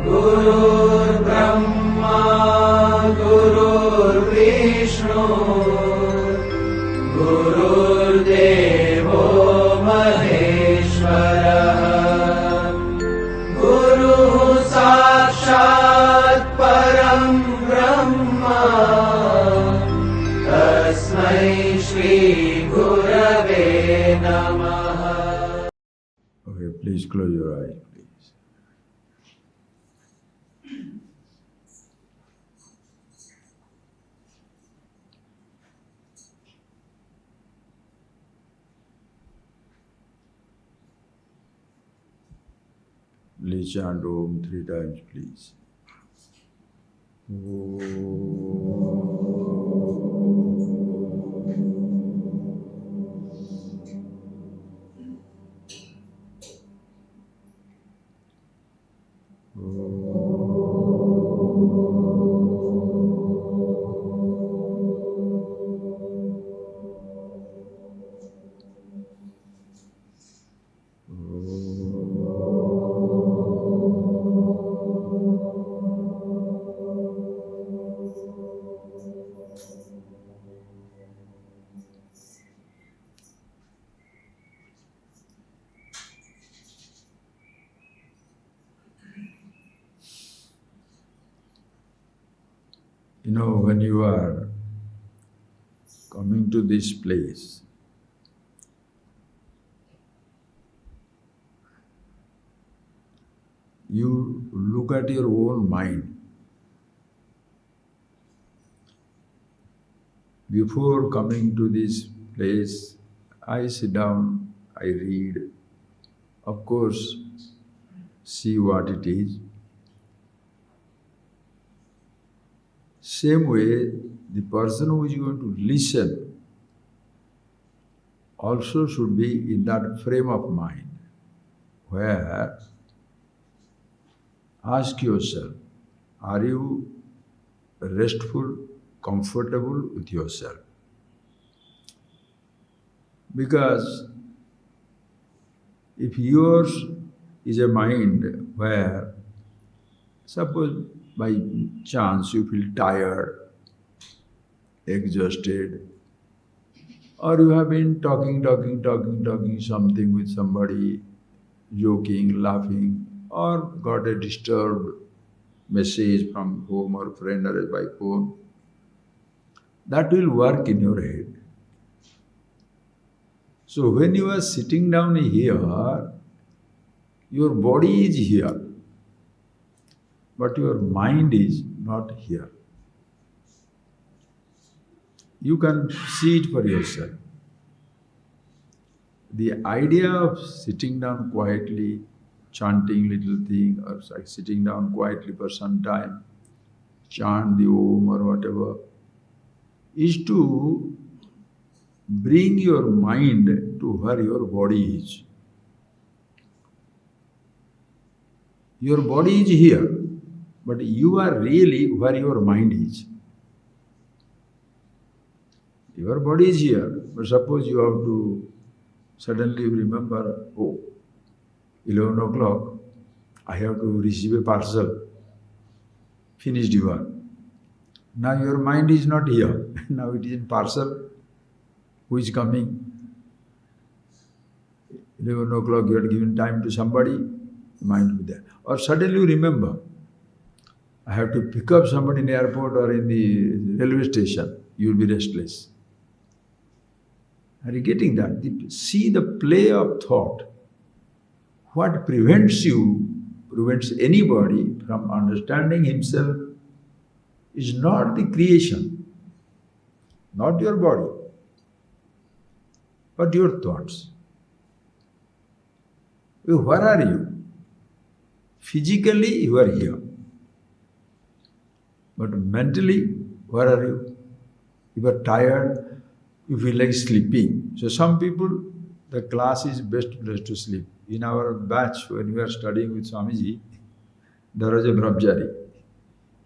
Gurur Brahma, Gurur Vishnu, Gurur Devo Maheshwara, Guru Sakshat Param Brahma, Tasmai Shri Gurave Namaha. Okay, please close your eyes, please. Please chant Om 3 times, please. You know, when you are coming to this place, you look at your own mind. Before coming to this place, I sit down, I read, of course, see what it is. Same way, the person who is going to listen also should be in that frame of mind where ask yourself, are you restful, comfortable with yourself? Because if yours is a mind where, suppose by chance you feel tired, exhausted, or you have been talking something with somebody, joking, laughing, or got a disturbed message from home or friend or by phone, that will work in your head. So when you are sitting down here, your body is here, but your mind is not here. You can see it for yourself. The idea of sitting down quietly, chanting little thing, or like sitting down quietly for some time, chant the Om or whatever, is to bring your mind to where your body is. Your body is here, but you are really where your mind is. Your body is here, but suppose you have to suddenly remember, oh, 11 o'clock, I have to receive a parcel, finished your. Now your mind is not here, now it is in parcel, who is coming? 11 o'clock you had given time to somebody, mind will be there. Or suddenly you remember, I have to pick up somebody in the airport or in the railway station, you will be restless. Are you getting that? See the play of thought. What prevents anybody from understanding himself is not the creation, not your body, but your thoughts. Where are you? Physically, you are here. But mentally, where are you? You are tired, you feel like sleeping. So some people, the class is best place to sleep. In our batch, when we were studying with Swamiji, there was a brahmachari.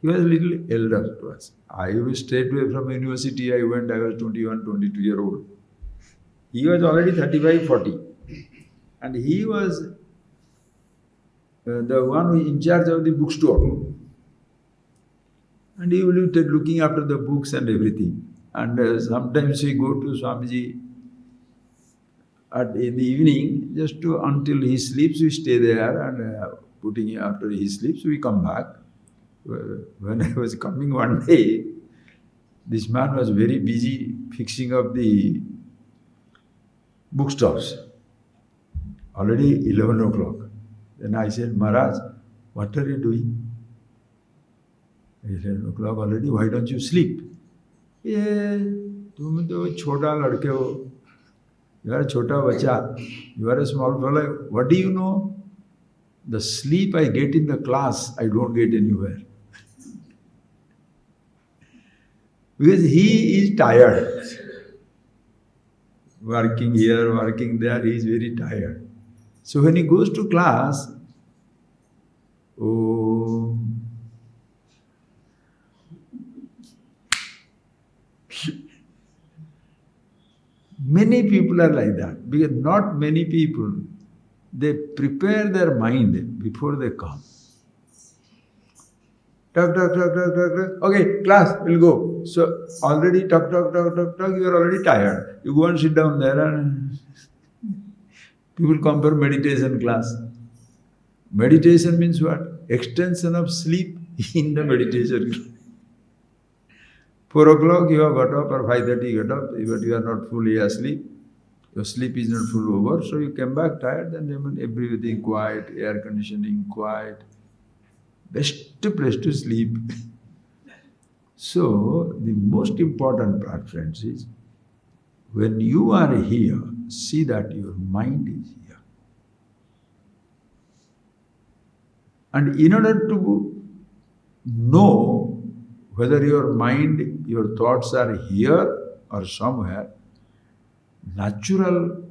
He was a little elder to us. I was straight away from university, I was 21, 22 year old. He was already 35, 40. And he was the one who is in charge of the bookstore. And he will be looking after the books and everything. And sometimes we go to Swamiji in the evening, just to until he sleeps, we stay there, and putting after he sleeps, we come back. When I was coming one day, this man was very busy fixing up the bookstores. Already 11 o'clock. Then I said, Maharaj, what are you doing? 11 o'clock already, why don't you sleep? Yeah, तुम तो छोटा लड़के हो. You are a chota bacha. You are a small fellow. What do you know? The sleep I get in the class, I don't get anywhere. Because he is tired. Working here, working there, he is very tired. So when he goes to class, oh, many people are like that, because not many people, they prepare their mind before they come. Talk. Okay, class, we'll go. So already talk, you are already tired. You go and sit down there and people come for meditation class. Meditation means what? Extension of sleep in the meditation class. 4 o'clock you have got up, or 5:30 you got up, but you are not fully asleep. Your sleep is not full over, so you came back tired, and then everything quiet, air conditioning quiet. Best place to sleep. So, the most important part, friends, is when you are here, see that your mind is here. And in order to know whether your mind, your thoughts are here or somewhere, natural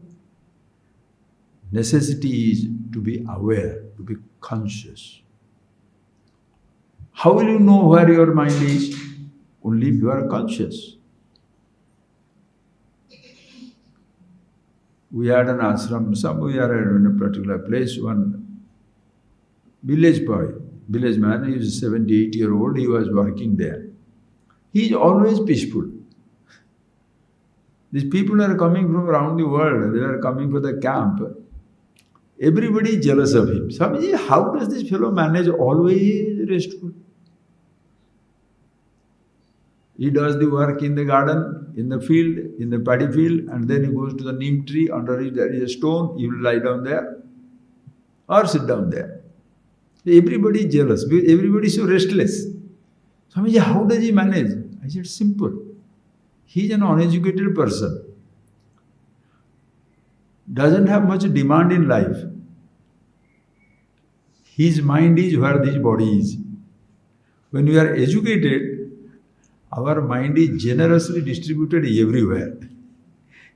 necessity is to be aware, to be conscious. How will you know where your mind is? Only if you are conscious. We had an ashram, we are in a particular place, one village man, he was 78-year-old, he was working there. He is always peaceful. These people are coming from around the world, they are coming for the camp. Everybody is jealous of him. Swamiji, how does this fellow manage always restful? He does the work in the garden, in the field, in the paddy field, and then he goes to the neem tree, under it there is a stone, he will lie down there or sit down there. Everybody is jealous because everybody is so restless. Swamiji, how does he manage? I said, simple. He is an uneducated person. Doesn't have much demand in life. His mind is where this body is. When we are educated, our mind is generously distributed everywhere,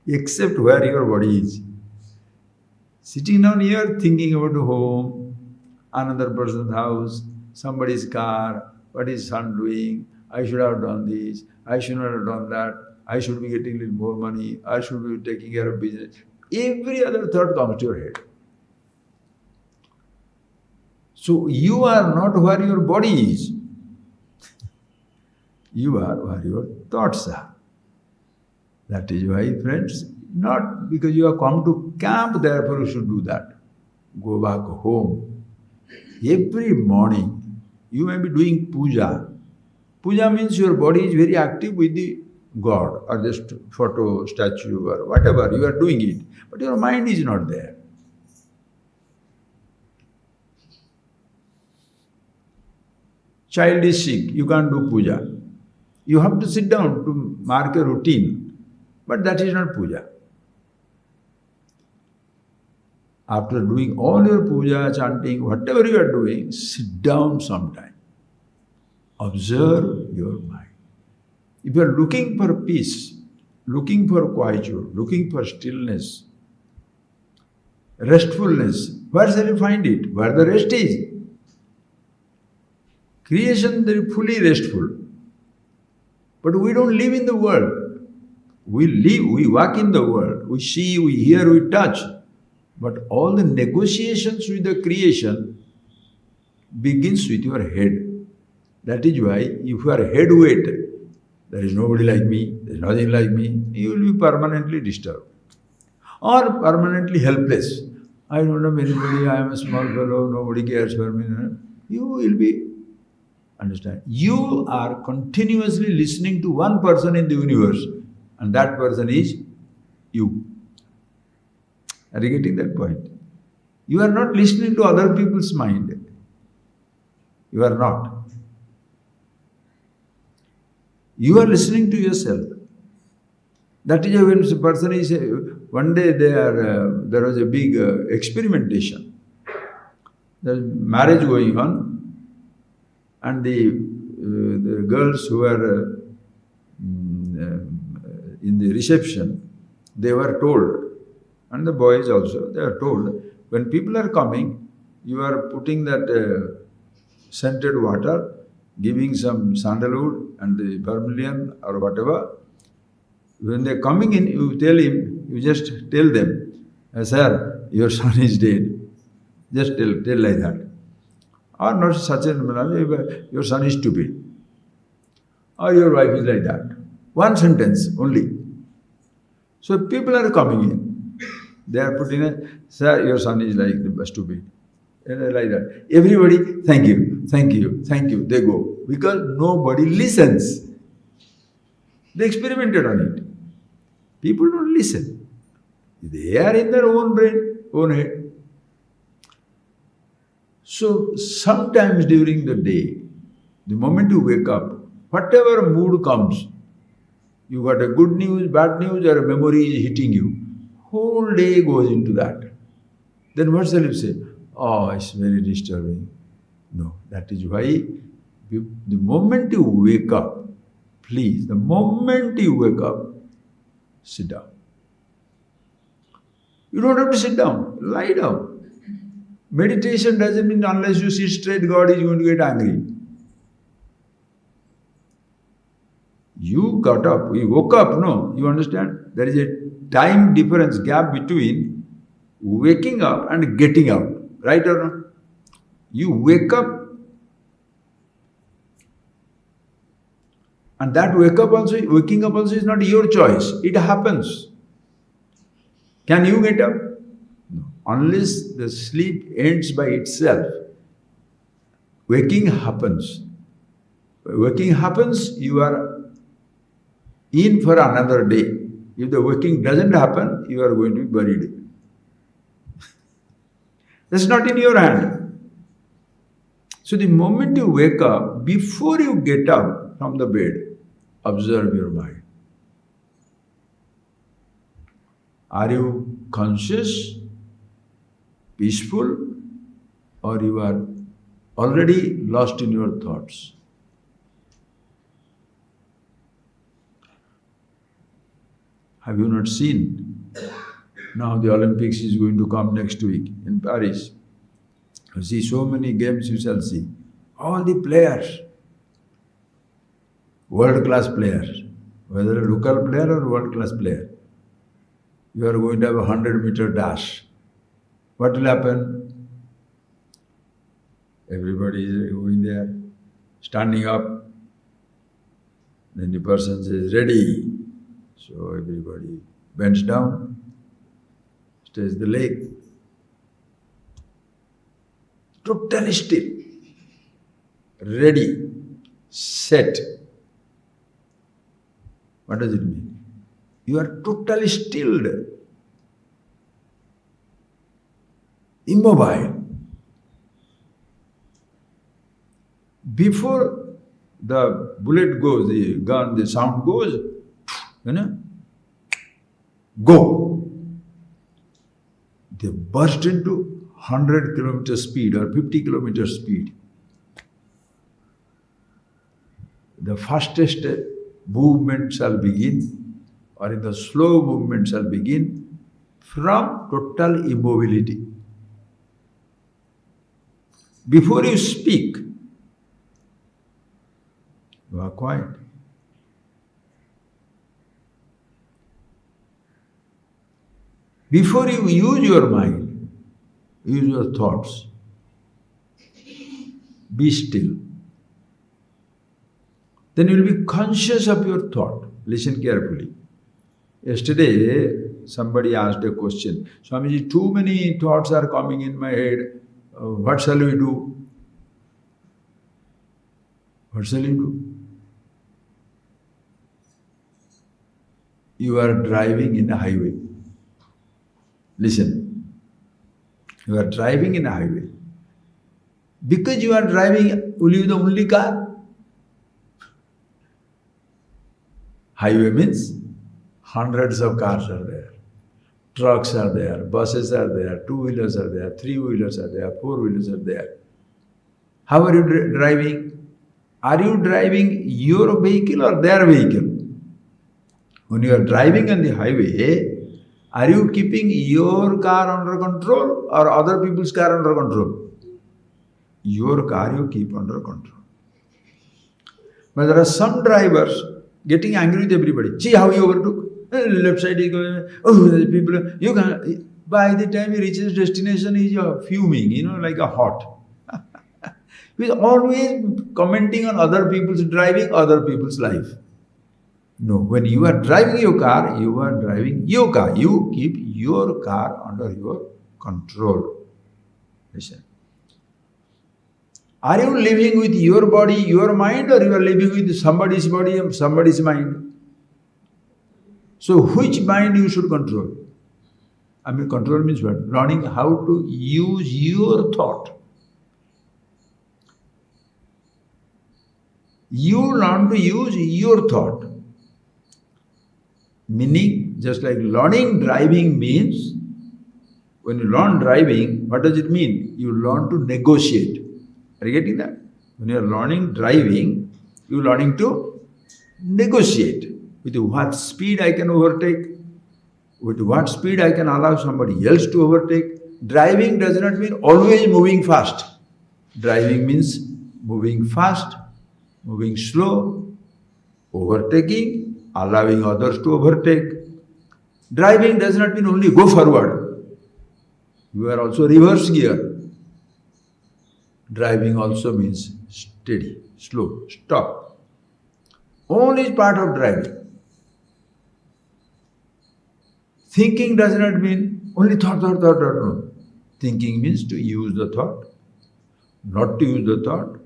except where your body is. Sitting down here, thinking about home, another person's house, somebody's car, what is son doing, I should have done this, I should not have done that, I should be getting a little more money, I should be taking care of business. Every other thought comes to your head. So you are not where your body is. You are where your thoughts are. That is why, friends, not because you have come to camp, therefore you should do that. Go back home. Every morning, you may be doing puja. Puja means your body is very active with the God, or just photo, statue, or whatever, you are doing it. But your mind is not there. Child is sick, you can't do puja. You have to sit down to mark a routine, but that is not puja. After doing all your puja, chanting, whatever you are doing, sit down sometime. Observe your mind. If you are looking for peace, looking for quietude, looking for stillness, restfulness, where shall you find it? Where the rest is. Creation is fully restful. But we don't live in the world. We live, we walk in the world. We see, we hear, we touch. But all the negotiations with the creation, begins with your head. That is why if you are head weight, there is nobody like me, there is nothing like me, you will be permanently disturbed or permanently helpless. I don't have anybody, I am a small fellow, nobody cares for me. You will be, understand, you are continuously listening to one person in the universe, and that person is you. Are you getting that point? You are not listening to other people's mind. You are not. You are listening to yourself. That is why when a person is, one day there was a big experimentation. There was marriage going on, and the girls who were in the reception, they were told, and the boys also, they are told, when people are coming, you are putting that scented water, giving some sandalwood and the vermilion or whatever. When they are coming in, you tell him, you just tell them, sir, your son is dead. Just tell like that. Or not such a manner, your son is stupid. Or your wife is like that. One sentence only. So people are coming in. They are putting a, sir, your son is like stupid. And like that. Everybody, thank you, thank you, thank you. They go. Because nobody listens. They experimented on it. People don't listen. They are in their own brain, own head. So sometimes during the day, the moment you wake up, whatever mood comes, you got a good news, bad news, or a memory is hitting you, whole day goes into that. Then what shall you say? Oh, it's very disturbing. No, that is why the moment you wake up, please, the moment you wake up, sit down. You don't have to sit down, lie down. Meditation doesn't mean unless you sit straight, God is going to get angry. You got up, you woke up, no, you understand? There is a time difference, gap between waking up and getting up, right or not? You wake up, and that waking up also is not your choice, it happens. Can you get up? No. Unless the sleep ends by itself, waking happens. Waking happens, you are in for another day. If the waking doesn't happen, you are going to be buried. That's not in your hand. So the moment you wake up, before you get up from the bed, observe your mind. Are you conscious, peaceful, or you are already lost in your thoughts? Have you not seen? Now the Olympics is going to come next week in Paris. You see so many games you shall see. All the players, world-class players, whether a local player or world-class player. You are going to have a 100-meter dash. What will happen? Everybody is going there, standing up. Then the person says, ready. So everybody bends down, stays the leg. Totally still. Ready. Set. What does it mean? You are totally stilled. Immobile. Before the bullet goes, the gun, the sound goes, go. They burst into 100 kilometer speed or 50 kilometer speed. The fastest movement shall begin, or in the slow movement shall begin from total immobility. Before you speak, you are quiet. Before you use your mind, use your thoughts. Be still. Then you will be conscious of your thought. Listen carefully. Yesterday, somebody asked a question. Swamiji, too many thoughts are coming in my head. What shall we do? What shall you do? You are driving in a highway. Listen. You are driving in a highway. Because you are driving, will you be the only car? Highway means hundreds of cars are there. Trucks are there, buses are there, two-wheelers are there, three-wheelers are there, four-wheelers are there. How are you driving? Are you driving your vehicle or their vehicle? When you are driving on the highway, are you keeping your car under control or other people's car under control? Your car you keep under control. But there are some drivers getting angry with everybody. See how you overtook? Left side is going, oh, people, you can. By the time he reaches destination, he is fuming, like a hot. He is always commenting on other people's driving, other people's life. No, when you are driving your car, you are driving your car. You keep your car under your control. Listen. Are you living with your body, your mind, or you are living with somebody's body and somebody's mind? So which mind you should control? Control means what? Learning how to use your thought. You learn to use your thought. Meaning, just like learning driving means, when you learn driving, what does it mean? You learn to negotiate. Are you getting that? When you are learning driving, you are learning to negotiate. With what speed I can overtake, with what speed I can allow somebody else to overtake. Driving does not mean always moving fast. Driving means moving fast, moving slow, overtaking, allowing others to overtake. Driving does not mean only go forward. You are also reverse gear. Driving also means steady, slow, stop. All is part of driving. Thinking does not mean only thought, no. Thinking means to use the thought, not to use the thought,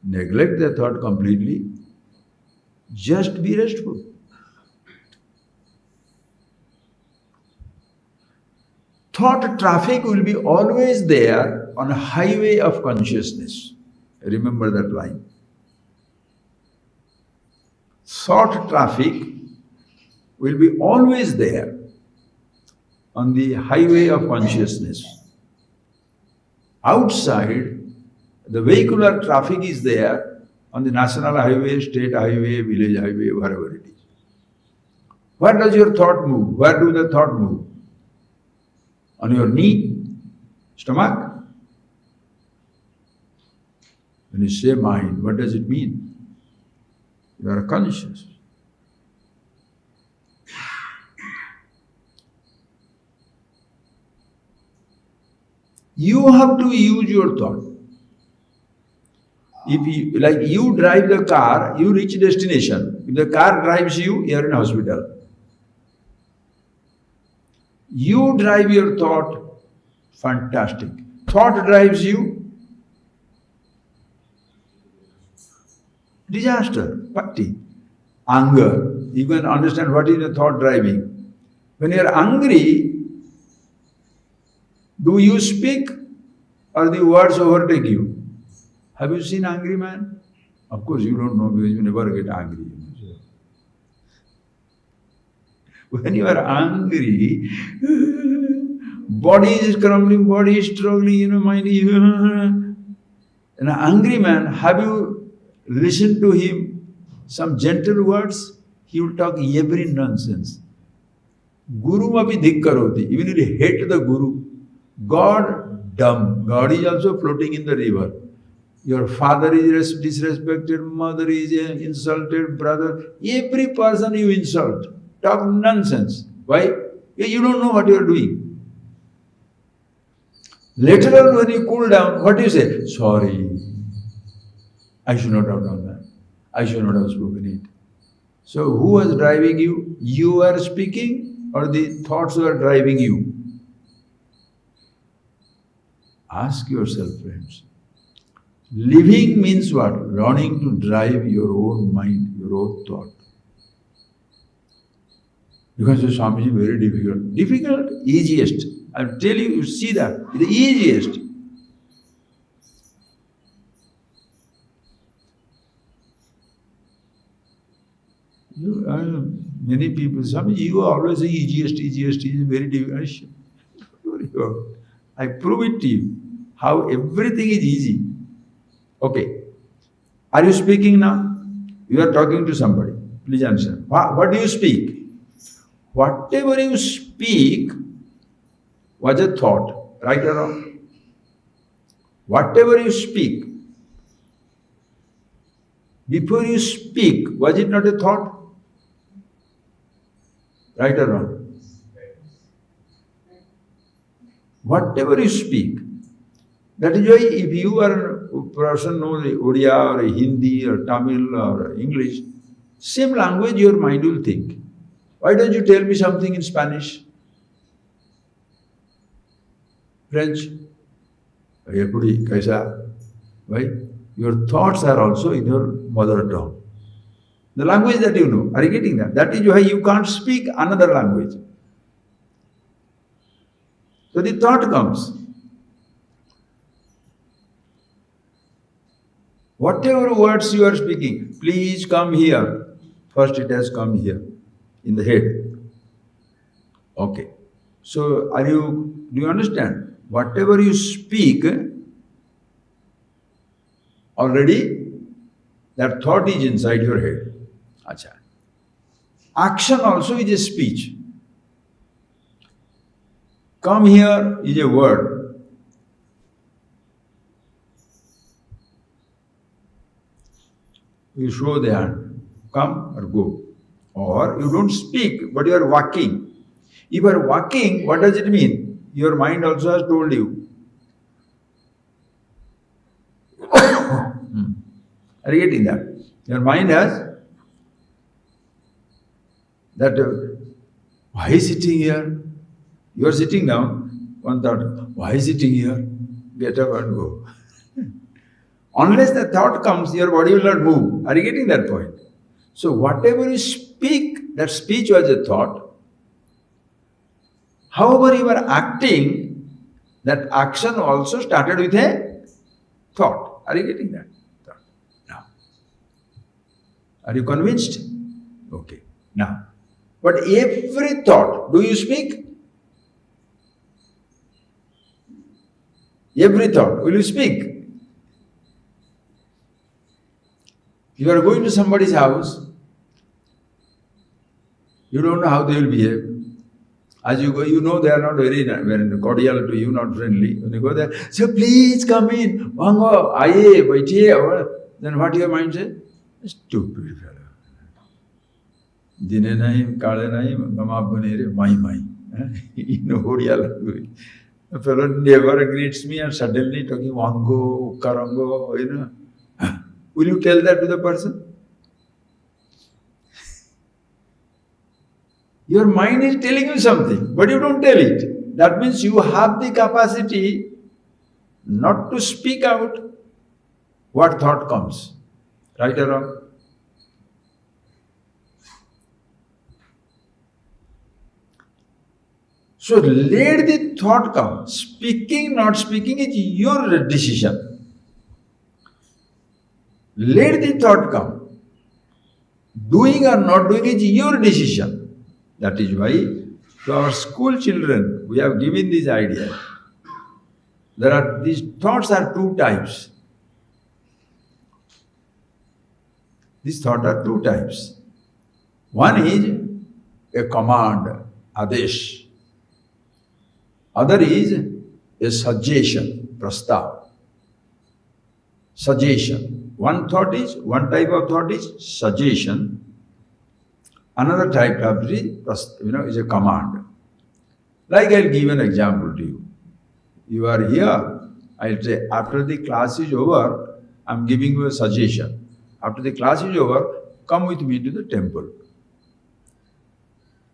neglect the thought completely, just be restful. Thought traffic will be always there on a highway of consciousness. Remember that line. Thought traffic will be always there on the highway of consciousness. Outside, the vehicular traffic is there on the national highway, state highway, village highway, wherever it is. Where does your thought move? Where do the thought move? On your knee? Stomach? When you say mind, what does it mean? You are conscious. You have to use your thought. If you drive the car, you reach destination. If the car drives you, you are in hospital. You drive your thought, fantastic. Thought drives you, disaster, party. Anger, you can understand what is the thought driving. When you are angry, do you speak or the words overtake you? Have you seen angry man? Of course you don't know because you never get angry. When you are angry, body is crumbling, body is struggling, mind is... An angry man, have you listened to him some gentle words? He will talk every nonsense. Guru mapi dhikkaroti. Even if you hate the Guru, God dumb. God is also floating in the river. Your father is disrespected, mother is insulted, brother. Every person you insult, talk nonsense. Why? You don't know what you are doing. Later on when you cool down, what do you say? Sorry. I should not have done that. I should not have spoken it. So who was driving you? You were speaking or the thoughts were driving you? Ask yourself, friends. Living means what? Learning to drive your own mind, your own thought. You can say, Swamiji, very difficult. Difficult? Easiest. I'll tell you, you see that. The easiest. Many people, Swamiji, you always say easiest, very difficult. I prove it to you. How everything is easy. Okay. Are you speaking now? You are talking to somebody. Please answer. What do you speak? Whatever you speak was a thought, right or wrong? Whatever you speak, before you speak, was it not a thought? Right or wrong? Whatever you speak. That is why if you are a person who knows Odia or Hindi or Tamil or English, same language your mind will think. Why don't you tell me something in Spanish? French? Why? Your thoughts are also in your mother tongue. The language that you know. Are you getting that? That is why you can't speak another language. So the thought comes. Whatever words you are speaking, please come here. First it has come here, in the head. Okay. So do you understand? Whatever you speak, already that thought is inside your head. Acha. Action also is a speech. Come here is a word. You show the hand, come or go. Or you don't speak, but you are walking. If you are walking, what does it mean? Your mind also has told you. Are you getting that? Your mind has that, why is sitting here? You are sitting down, one thought, why is sitting here? Get up and go. Unless the thought comes, your body will not move. Are you getting that point? So whatever you speak, that speech was a thought. However you are acting, that action also started with a thought. Are you getting that? Thought. Now, are you convinced? Okay. Now, but every thought, do you speak? Every thought, will you speak? You are going to somebody's house, you don't know how they will behave. As you go, you know they are not very cordial to you, not friendly. When you go there, so please come in. Vango, aye, baithiye. Then what your mind says? Stupid fellow. Dine nahi, kale nahi, mama banere, mai. In Oriya language. A fellow never greets me and suddenly talking Vango, Karango, you know. Will you tell that to the person? Your mind is telling you something, but you don't tell it. That means you have the capacity not to speak out what thought comes. Right or wrong? So let the thought come. Speaking, not speaking is your decision. Let the thought come. Doing or not doing is your decision. That is why to our school children we have given this idea. These thoughts are two types. These thoughts are two types. One is a command, adesh. Other is a suggestion, prastav. Suggestion. One type of thought is suggestion. Another type of is a command. Like I'll give an example to you. You are here. I'll say after the class is over, I'm giving you a suggestion. After the class is over, come with me to the temple.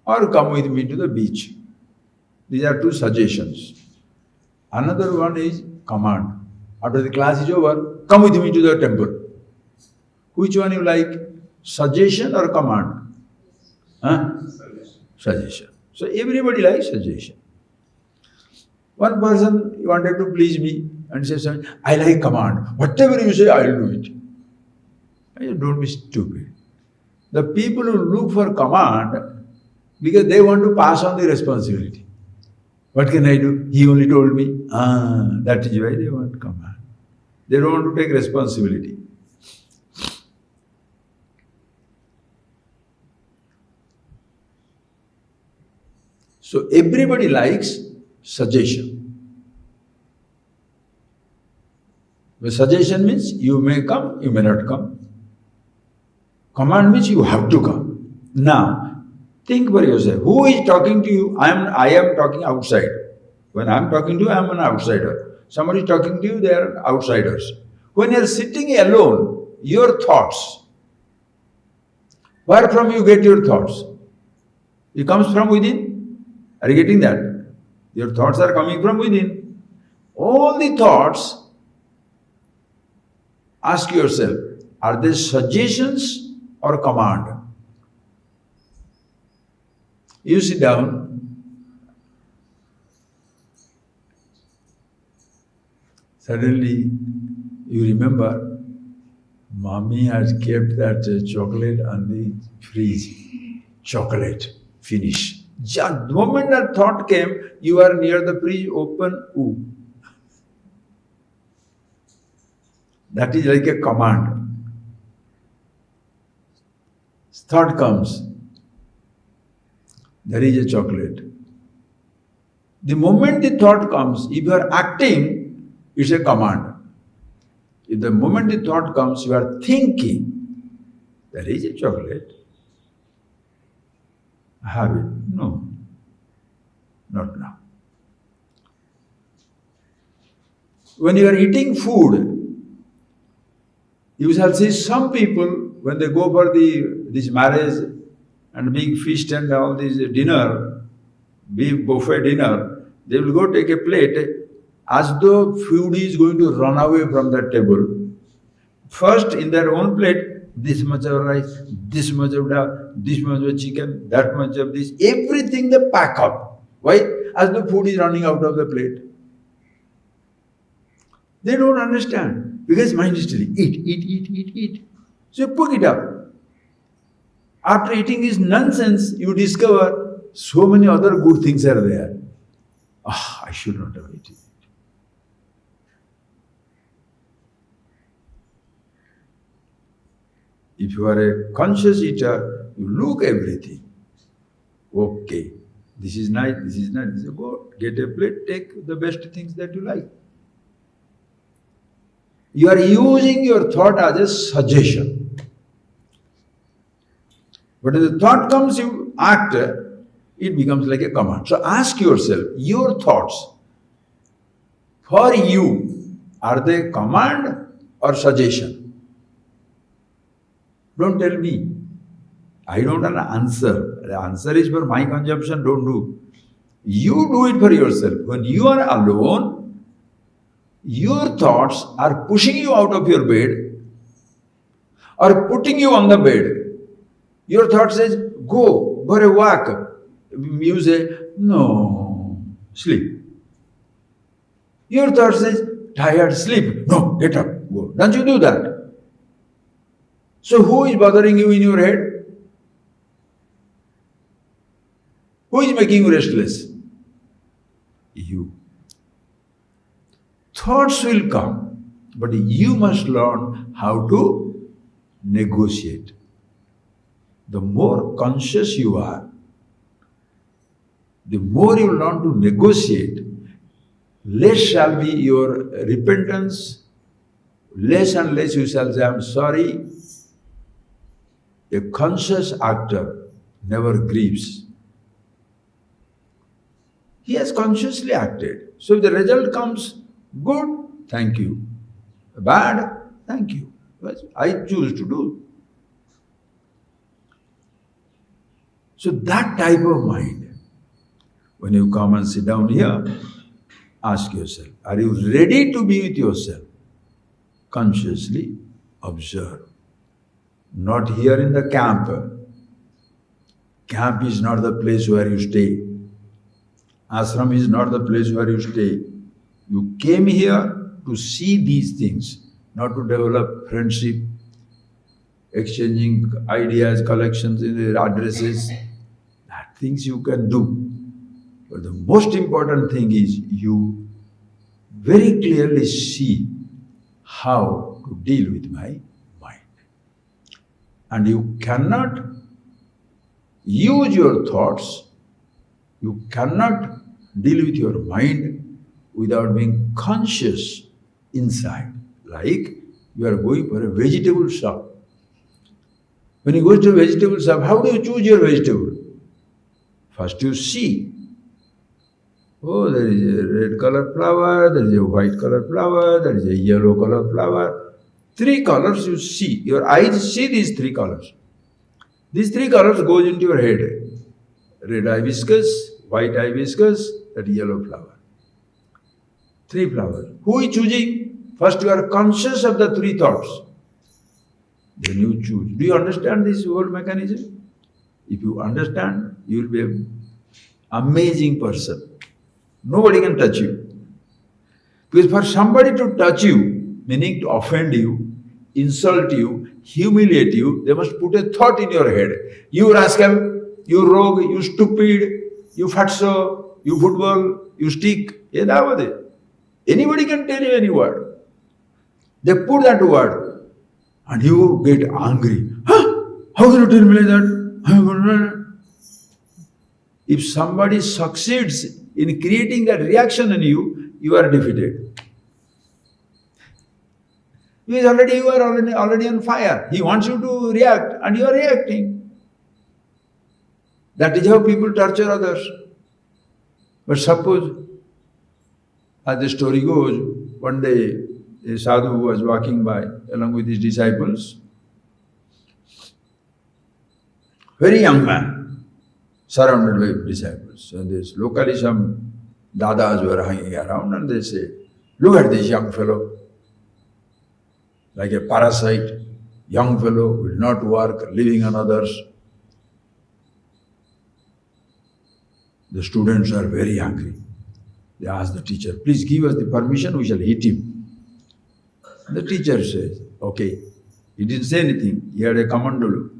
Or come with me to the beach. These are two suggestions. Another one is command. After the class is over, come with me to the temple. Which one you like? Suggestion or command? Huh? Suggestion. So everybody likes suggestion. One person wanted to please me and says, I like command. Whatever you say, I'll do it. I said, don't be stupid. The people who look for command, because they want to pass on the responsibility. What can I do? He only told me. That is why they want command. They don't want to take responsibility. So everybody likes suggestion. The suggestion means you may come, you may not come. Command means you have to come. Now, think for yourself. Who is talking to you? I am talking outside. When I am talking to you, I am an outsider. Somebody is talking to you, they are outsiders. When you are sitting alone, your thoughts, where from you get your thoughts? It comes from within. Are you getting that? Your thoughts are coming from within. All the thoughts, ask yourself, are they suggestions or command? You sit down. Suddenly, you remember, Mommy has kept that chocolate on the fridge. Chocolate, finish. Just the moment that thought came, you are near the fridge, open, ooh. That is like a command. Thought comes, there is a chocolate. The moment the thought comes, if you are acting, it's a command. If the moment the thought comes, you are thinking, there is a chocolate. Have it. No, not now. When you are eating food, you shall see some people, when they go for this marriage and big feast and all this dinner, big buffet dinner, they will go take a plate as though food is going to run away from that table. First, in their own plate, this much of rice, this much of dal, this much of chicken, that much of this, everything they pack up. Why? As the food is running out of the plate. They don't understand, because mind is telling, eat. So you put it up. After eating this nonsense, you discover so many other good things are there. I should not have eaten it. If you are a conscious eater, you look everything. Okay, this is nice, this is nice. Go, get a plate, take the best things that you like. You are using your thought as a suggestion. But if the thought comes, you act, it becomes like a command. So ask yourself, your thoughts, for you, are they command or suggestion? Don't tell me. I don't have an answer. The answer is for my consumption, don't do. You do it for yourself. When you are alone, your thoughts are pushing you out of your bed or putting you on the bed. Your thought says, go for a walk. You say, no, sleep. Your thought says, tired, sleep. No, get up, go. Don't you do that? So who is bothering you in your head? Who is making you restless? You. Thoughts will come, but you must learn how to negotiate. The more conscious you are, the more you learn to negotiate, less shall be your repentance, less and less you shall say, I'm sorry. A conscious actor never grieves. He has consciously acted. So if the result comes good, thank you. Bad, Thank you. But I choose to do. So that type of mind, when you come and sit down here, ask yourself, are you ready to be with yourself? Consciously observe. Not here in the camp. Camp is not the place where you stay. Ashram is not the place where you stay. You came here to see these things, not to develop friendship, exchanging ideas, collections, addresses. That things you can do. But the most important thing is you very clearly see how to deal with my mind. And you cannot use your thoughts, you cannot deal with your mind without being conscious inside. Like you are going for a vegetable shop. When you go to a vegetable shop, how do you choose your vegetable? First you see. Oh, there is a red color flower, there is a white color flower, there is a yellow color flower. 3 colors you see. Your eyes see these 3 colors. These 3 colors goes into your head. Red hibiscus, white hibiscus, that yellow flower. 3 flowers. Who is choosing? First you are conscious of the 3 thoughts. Then you choose. Do you understand this whole mechanism? If you understand, you will be an amazing person. Nobody can touch you. Because for somebody to touch you, meaning to offend you, insult you, humiliate you, they must put a thought in your head. You rascal, you rogue, you stupid, you fatso, you football, you stick. Anybody can tell you any word. They put that word and you get angry. Huh? How can you tell me like that? If somebody succeeds in creating that reaction in you, you are defeated. Because you are already on fire. He wants you to react and you are reacting. That is how people torture others. But suppose, as the story goes, one day a sadhu was walking by along with his disciples. Very young man, surrounded by disciples. And this locally some dadas were hanging around and they say, look at this young fellow. Like a parasite, young fellow, will not work, living on others. The students are very angry. They ask the teacher, please give us the permission, we shall hit him. And the teacher says, okay. He didn't say anything. He had a kamandulu.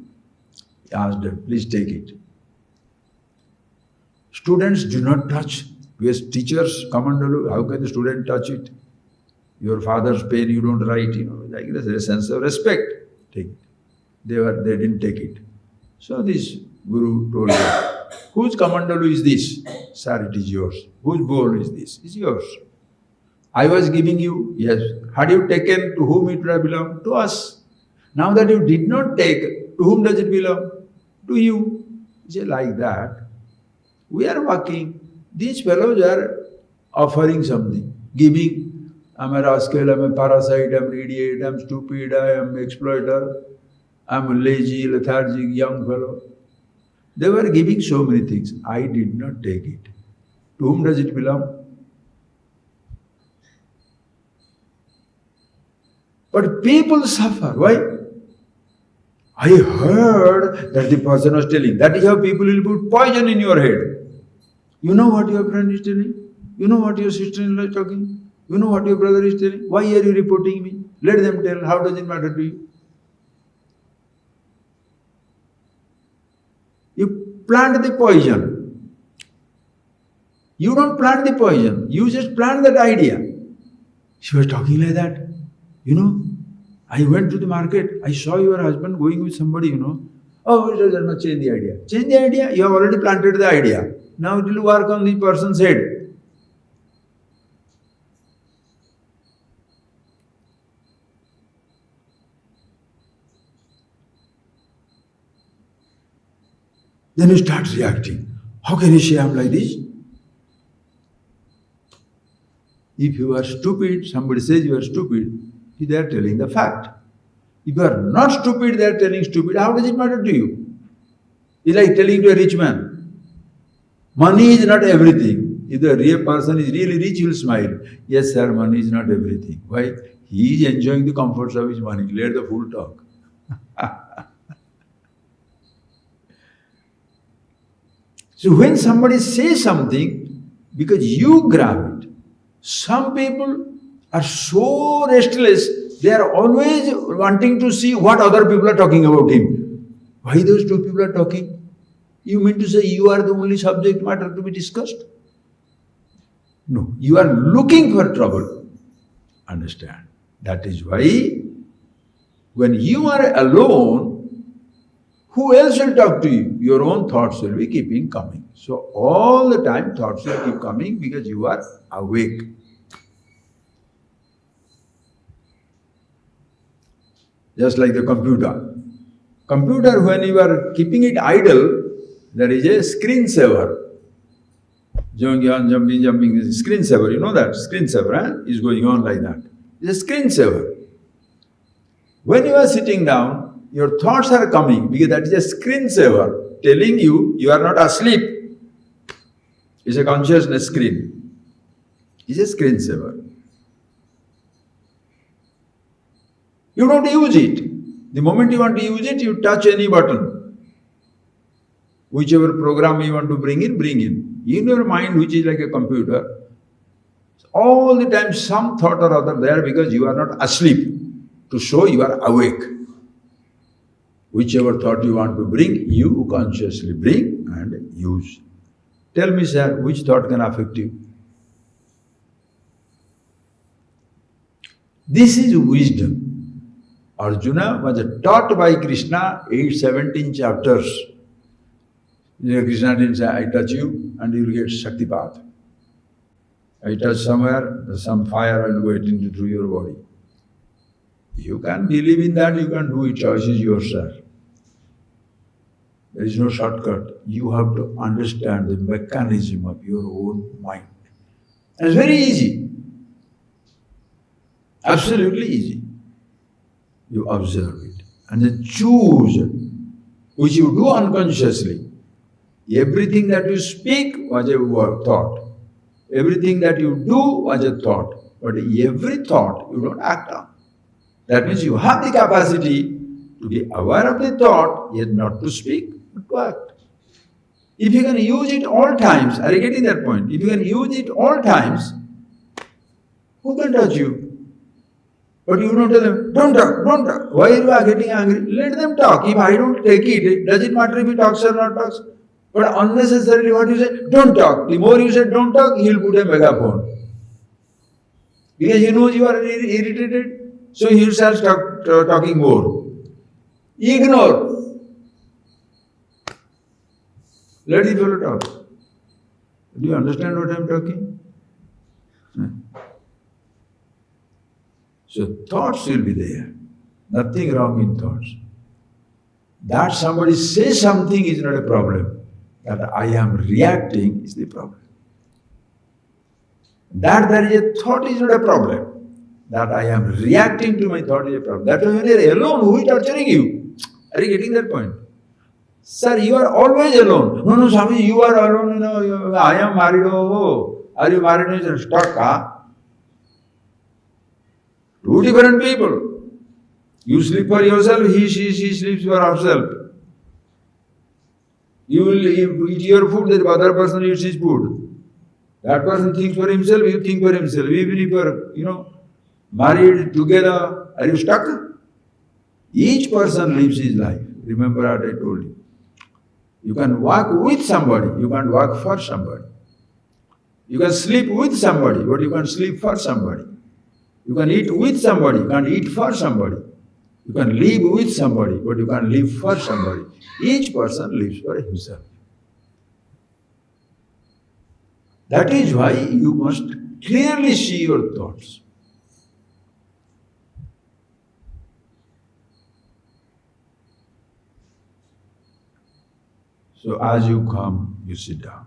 He asked them, please take it. Students do not touch. Because teachers, kamandulu, how can the student touch it? Your father's pen you don't write, like there's a sense of respect. Take it. They didn't take it. So this guru told them, whose kamandalu is this? Sir, it is yours. Whose bowl is this? It's yours. I was giving you, yes. Had you taken, to whom it would have belonged? To us. Now that you did not take, to whom does it belong? To you. Say like that. We are walking. These fellows are offering something, giving. I'm a rascal, I'm a parasite, I'm an idiot, I'm stupid, I am an exploiter, I'm a lazy, lethargic young fellow. They were giving so many things. I did not take it. To whom does it belong? But people suffer. Why? I heard that the person was telling. That is how people will put poison in your head. You know what your friend is telling? You know what your sister-in-law is talking? You know what your brother is telling? Why are you reporting me? Let them tell. How does it matter to you? You plant the poison. You don't plant the poison. You just plant that idea. She was talking like that. I went to the market. I saw your husband going with somebody, Oh, it does not change the idea. Change the idea. You have already planted the idea. Now it will work on the person's head. Then you start reacting. How can you say I'm like this? If you are stupid, somebody says you are stupid, They are telling the fact. If you are not stupid, they are telling stupid. How does it matter to you? It's like telling to a rich man, money is not everything. If the real person is really rich, he will smile. Yes, sir, money is not everything. Why? He is enjoying the comforts of his money. Let the fool talk. So when somebody says something, because you grab it, some people are so restless, they are always wanting to see what other people are talking about him. Why those two people are talking? You mean to say you are the only subject matter to be discussed? No, you are looking for trouble. Understand? That is why when you are alone, who else will talk to you? Your own thoughts will be keeping coming. So all the time thoughts will keep coming because you are awake. Just like the computer. Computer, when you are keeping it idle, there is a screensaver. Jumping, screensaver, you know that? Screensaver is going on like that. It's a screensaver. When you are sitting down, your thoughts are coming because that is a screensaver telling you you are not asleep. It's a consciousness screen. It's a screensaver. You don't use it. The moment you want to use it, you touch any button. Whichever program you want to bring in, bring in. In your mind, which is like a computer, all the time some thought or other there because you are not asleep, to show you are awake. Whichever thought you want to bring, you consciously bring and use. Tell me, sir, which thought can affect you? This is wisdom. Arjuna was taught by Krishna 17 chapters. Krishna didn't say, I touch you and you will get Shaktipat. I touch somewhere, some fire will go into through your body. You can believe in that, you can do it, choice is yours, sir. There is no shortcut. You have to understand the mechanism of your own mind. And it's very easy. Absolutely easy. You observe it and then choose, which you do unconsciously. Everything that you speak was a thought. Everything that you do was a thought. But every thought you don't act on. That means you have the capacity to be aware of the thought, yet not to speak, but to act. If you can use it all times, are you getting that point? If you can use it all times, who can touch you? But you don't tell them, don't talk, don't talk. Why are you getting angry? Let them talk. If I don't take it, does it matter if he talks or not talks? But unnecessarily what you say, don't talk. The more you say don't talk, he'll put a megaphone. Because he knows you are irritated, so he'll start talking more. Ignore. Let the fellow talk. Do you understand what I am talking? So thoughts will be there. Nothing wrong in thoughts. That somebody says something is not a problem. That I am reacting is the problem. That there is a thought is not a problem. That I am reacting to my thought is a problem. That when you are alone, who is torturing you? Are you getting that point? Sir, you are always alone. No, Swami, you are alone. I am married. Oh, are you married? No, stop. Huh? Two different people. You sleep for yourself, she sleeps for herself. You will eat your food, the other person eats his food. That person thinks for himself, you think for himself. Even if you are, married together, are you stuck? Each person lives his life. Remember what I told you. You can walk with somebody, you can't walk for somebody. You can sleep with somebody, but you can't sleep for somebody. You can eat with somebody, you can't eat for somebody. You can live with somebody, but you can't live for somebody. Each person lives for himself. That is why you must clearly see your thoughts. So as you come, you sit down.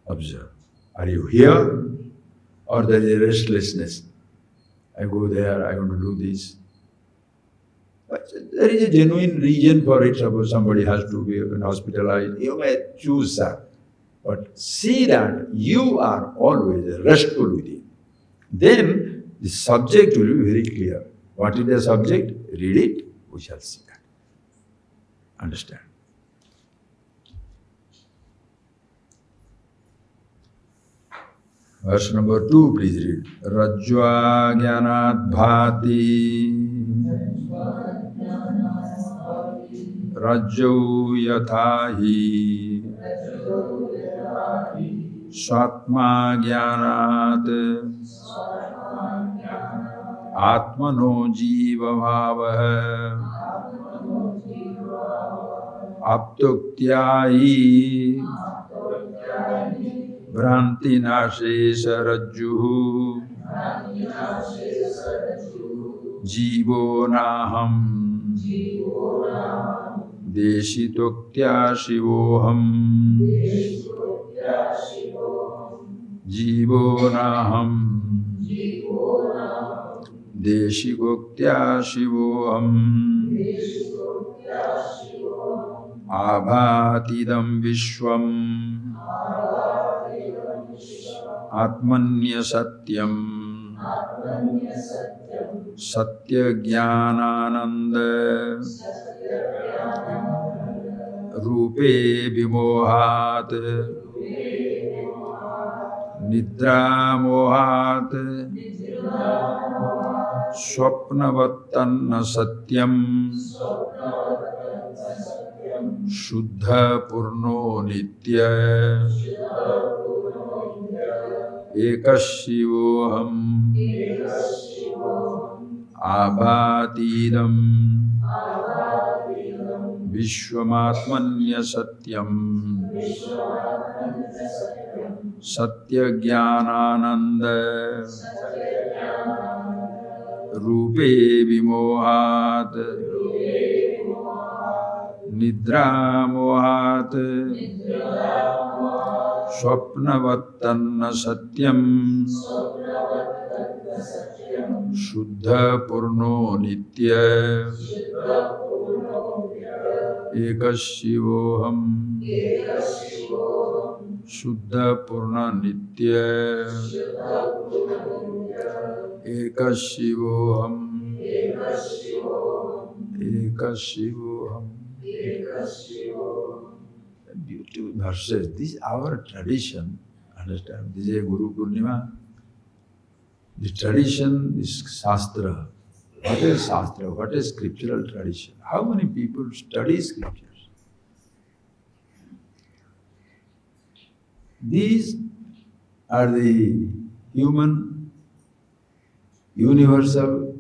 Observe. Are you here or there is a restlessness? I go there, I want to do this. But there is a genuine reason for it. Suppose somebody has to be hospitalized, you may choose that. But see that you are always restful within. Then the subject will be very clear. What is the subject? Read it, we shall see that. Understand? Verse number 2, please read. Rajva jnanat bhati rajau yatha hi swatma jnanat atmano jiva bhavah aptuktyahi Bhranti nashesa rajjuhu Jivo naham Deshitoktya shivoham Jivo naham Deshikoktya shivoham Abhatidam vishwam Atmanya satyam Satya jnanananda Rupe vimohat Nidra mohat Swapnavattanna satyam Shuddha purno nitya Ekashivoham Abhatidam Vishwamatmanya Satyam Satya Jnanananda Rupe Vimohat Nidra Mohat Swapnavattanna Satyam Shuddha Purno Nitya Ekashivoham Shuddha Purna Nitya Ekashivoham Ekashivoham. Beautiful verses. This is our tradition. Understand? This is a Guru Purnima. The tradition is Shastra. What is Shastra? What is scriptural tradition? How many people study scriptures? These are the human, universal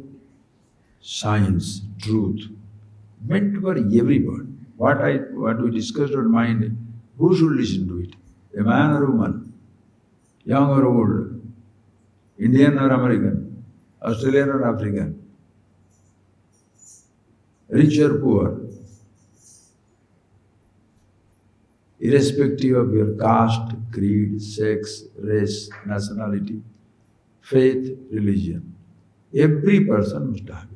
science, truth, meant for everybody. What we discussed on mind, who should listen to it? A man or a woman? Young or old? Indian or American? Australian or African? Rich or poor? Irrespective of your caste, creed, sex, race, nationality, faith, religion, every person must have it.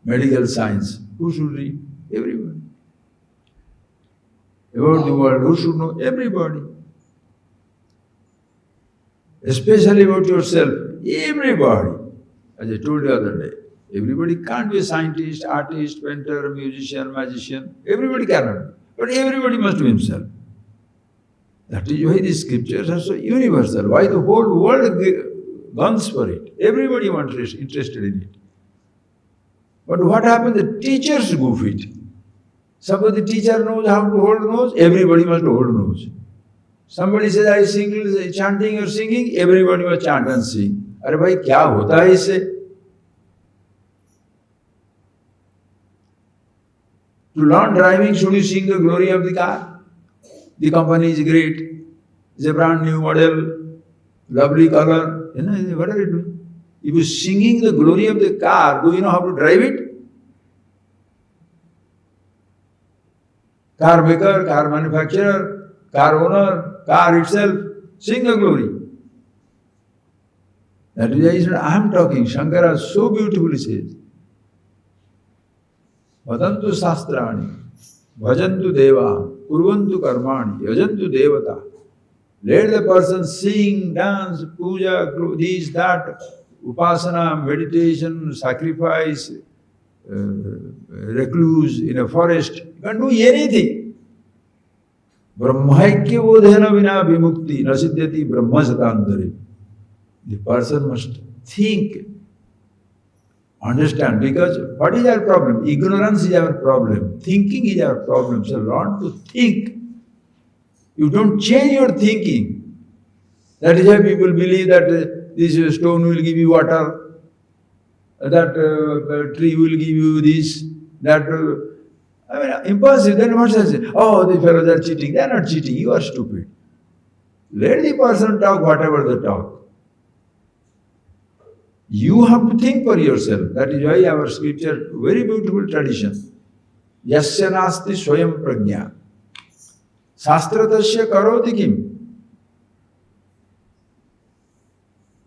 Medical science, who should read? Everybody. About the world, who should know? Everybody. Especially about yourself, everybody. As I told you the other day, everybody can't be a scientist, artist, painter, musician, magician. Everybody cannot be. But everybody must be himself. That is why the scriptures are so universal. Why the whole world guns for it. Everybody wants interested in it. But what happens? The teachers goof it. Suppose the teacher knows how to hold nose, everybody must hold nose. Somebody says, I sing, chanting or singing, everybody must chant and sing. Arey bhai, kya hota hai isse? To learn driving, should you sing the glory of the car? The company is great. It's a brand new model, lovely color. What are you doing? If you're singing the glory of the car, do you know how to drive it? Car maker, car manufacturer, car owner, car itself, sing the glory. That is why he said, I am talking. Shankara so beautifully says, Vadantu Sastrani, Bhajantu Deva, Kurvantu Karmani, Yajantu Devata. Let the person sing, dance, puja, this, that, upasana, meditation, sacrifice, recluse in a forest. You can do anything. Brahmaikya bodhena vina vimukti nasiddhati brahma satantare. The person must think, understand, because what is our problem? Ignorance is our problem. Thinking is our problem. So learn to think. You don't change your thinking. That is why people believe that this stone will give you water, that tree will give you this, that. I mean, impossible. Then what does it say? Oh, the fellows are cheating. They are not cheating. You are stupid. Let the person talk whatever they talk. You have to think for yourself. That is why our scripture, very beautiful tradition. Yasya nasti swayam prajna. Shastratasya karoti kim.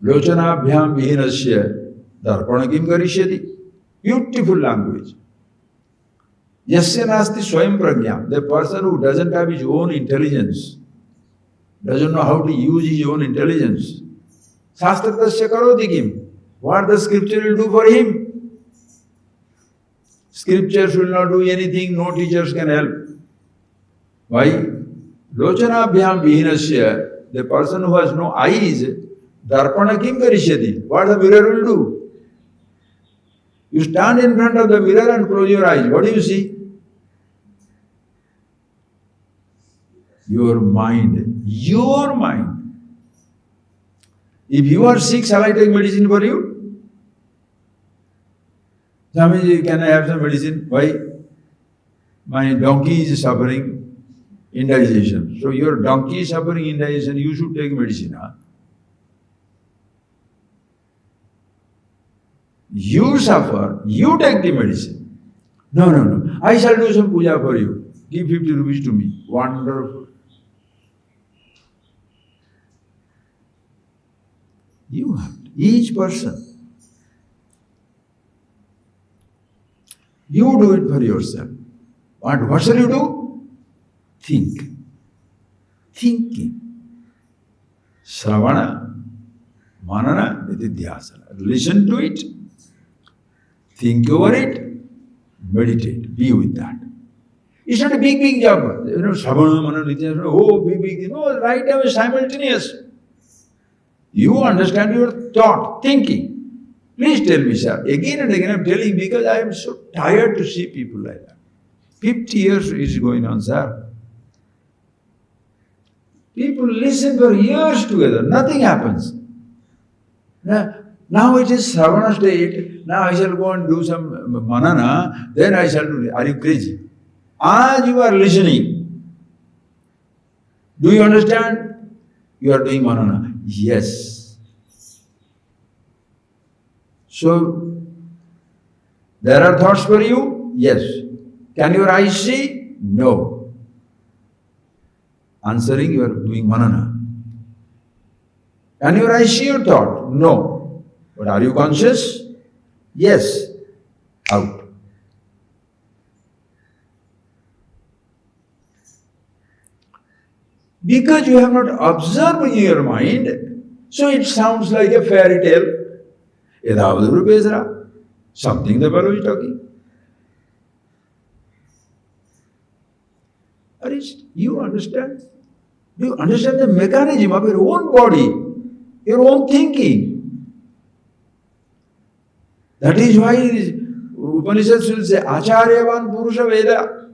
Lochanabhyam vihinasya darpana kim karishyati. Beautiful language. Yasya nasti swayam prajna. The person who doesn't have his own intelligence, doesn't know how to use his own intelligence. Shastratasya karoti kim. What the scripture will do for him? Scriptures will not do anything, no teachers can help. Why? Lochanabhyam vihinasya, the person who has no eyes, darpana kim karishyati. What the mirror will do? You stand in front of the mirror and close your eyes. What do you see? Your mind. Your mind. If you are sick, shall I take medicine for you? Swamiji, can I have some medicine? Why? My donkey is suffering indigestion. So your donkey is suffering indigestion, you should take medicine. Huh? You suffer, you take the medicine. No. I shall do some puja for you. Give 50 rupees to me. Wonderful. You have to. Each person. You do it for yourself. What shall you do? Think. Thinking. Shravana, manana, nididhyasana. Listen to it. Think over it. Meditate. Be with that. It's not a big job. Shravana, manana, nididhyasana. Oh, big. No, right now is simultaneous. You understand your thought, thinking. Please tell me, sir. Again and again I'm telling because I am so tired to see people like that. 50 years is going on, sir. People listen for years together. Nothing happens. Now it is Shravana state. Now I shall go and do some manana. Then I shall do. Are you crazy? As you are listening, do you understand? You are doing manana. Yes. So, there are thoughts for you? Yes. Can your eyes see? No. Answering, you are doing manana. Can your eyes see your thought? No. But are you conscious? Yes. Out. Because you have not observed in your mind, so it sounds like a fairy tale. Edavaduru Bezra. Something the fellow is talking. You understand? You understand the mechanism of your own body, your own thinking. That is why Upanishads will say, Acharyavan Purusha Veda.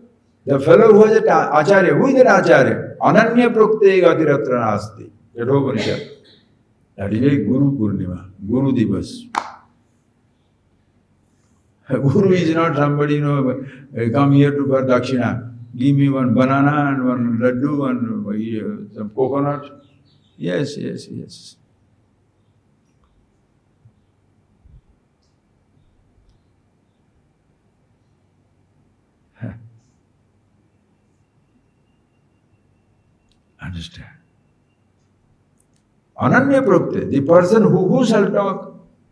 The fellow who has an Acharya, who is that Acharya? Ananya Prokte Gatiratra Nasti. Upanishad. That is why Guru Purnima, Guru Divas. Guru is not somebody, come here to for Dakshina. Give me one banana and one laddu and some coconut. Yes. Understand? Ananya Prokte, the person who shall talk,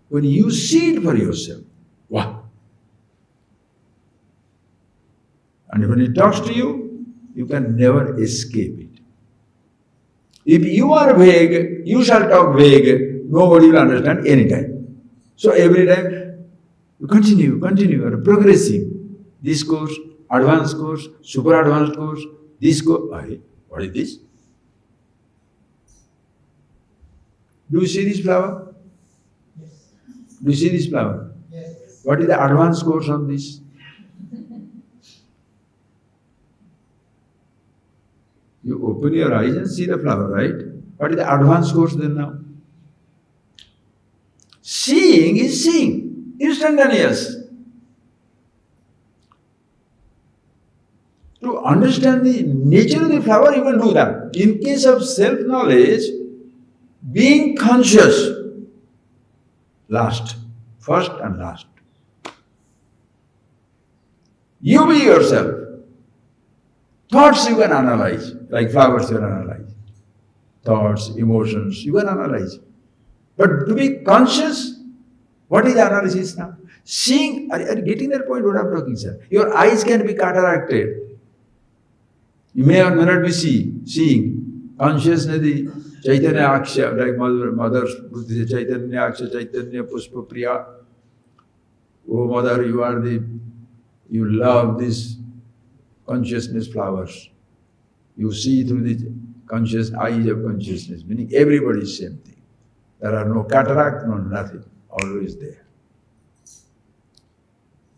when you see it for yourself. Wow. And when he talks to you, you can never escape it. If you are vague, you shall talk vague, nobody will understand any time. So every time, you continue, you are progressing. This course, advanced course, super advanced course, this course. What is this? Do you see this flower? Yes. Do you see this flower? Yes. What is the advanced course on this? You open your eyes and see the flower, right? What is the advanced course then now? Seeing is seeing, instantaneous. To understand the nature of the flower, you can do that. In case of self-knowledge, being conscious, last, first and last. You be yourself. Thoughts you can analyze, like flowers you can analyze. Thoughts, emotions, you can analyze. But to be conscious, what is the analysis now? Seeing, are you getting that point what I'm talking, sir? Your eyes can be cataracted. You may or may not be seeing. Consciousness, the Chaitanya Aksha, like Mother's Buddhi, Chaitanya Aksha, Chaitanya Pushpa Priya. Oh Mother, you love these consciousness flowers. You see through the conscious eyes of consciousness, meaning everybody is same thing. There are no cataract, no nothing, always there.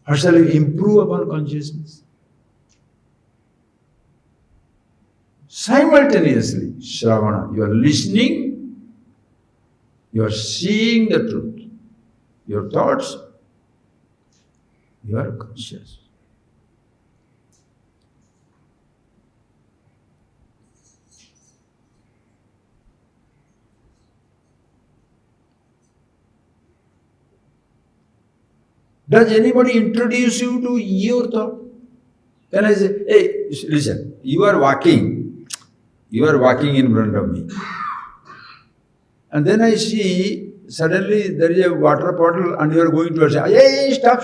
How shall we improve upon consciousness? Simultaneously, Shravana, you are listening, you are seeing the truth. Your thoughts, you are conscious. Does anybody introduce you to your thought? Can I say, hey, listen, you are walking in front of me. And then I see, suddenly there is a water bottle and you are going towards it. Hey, stop.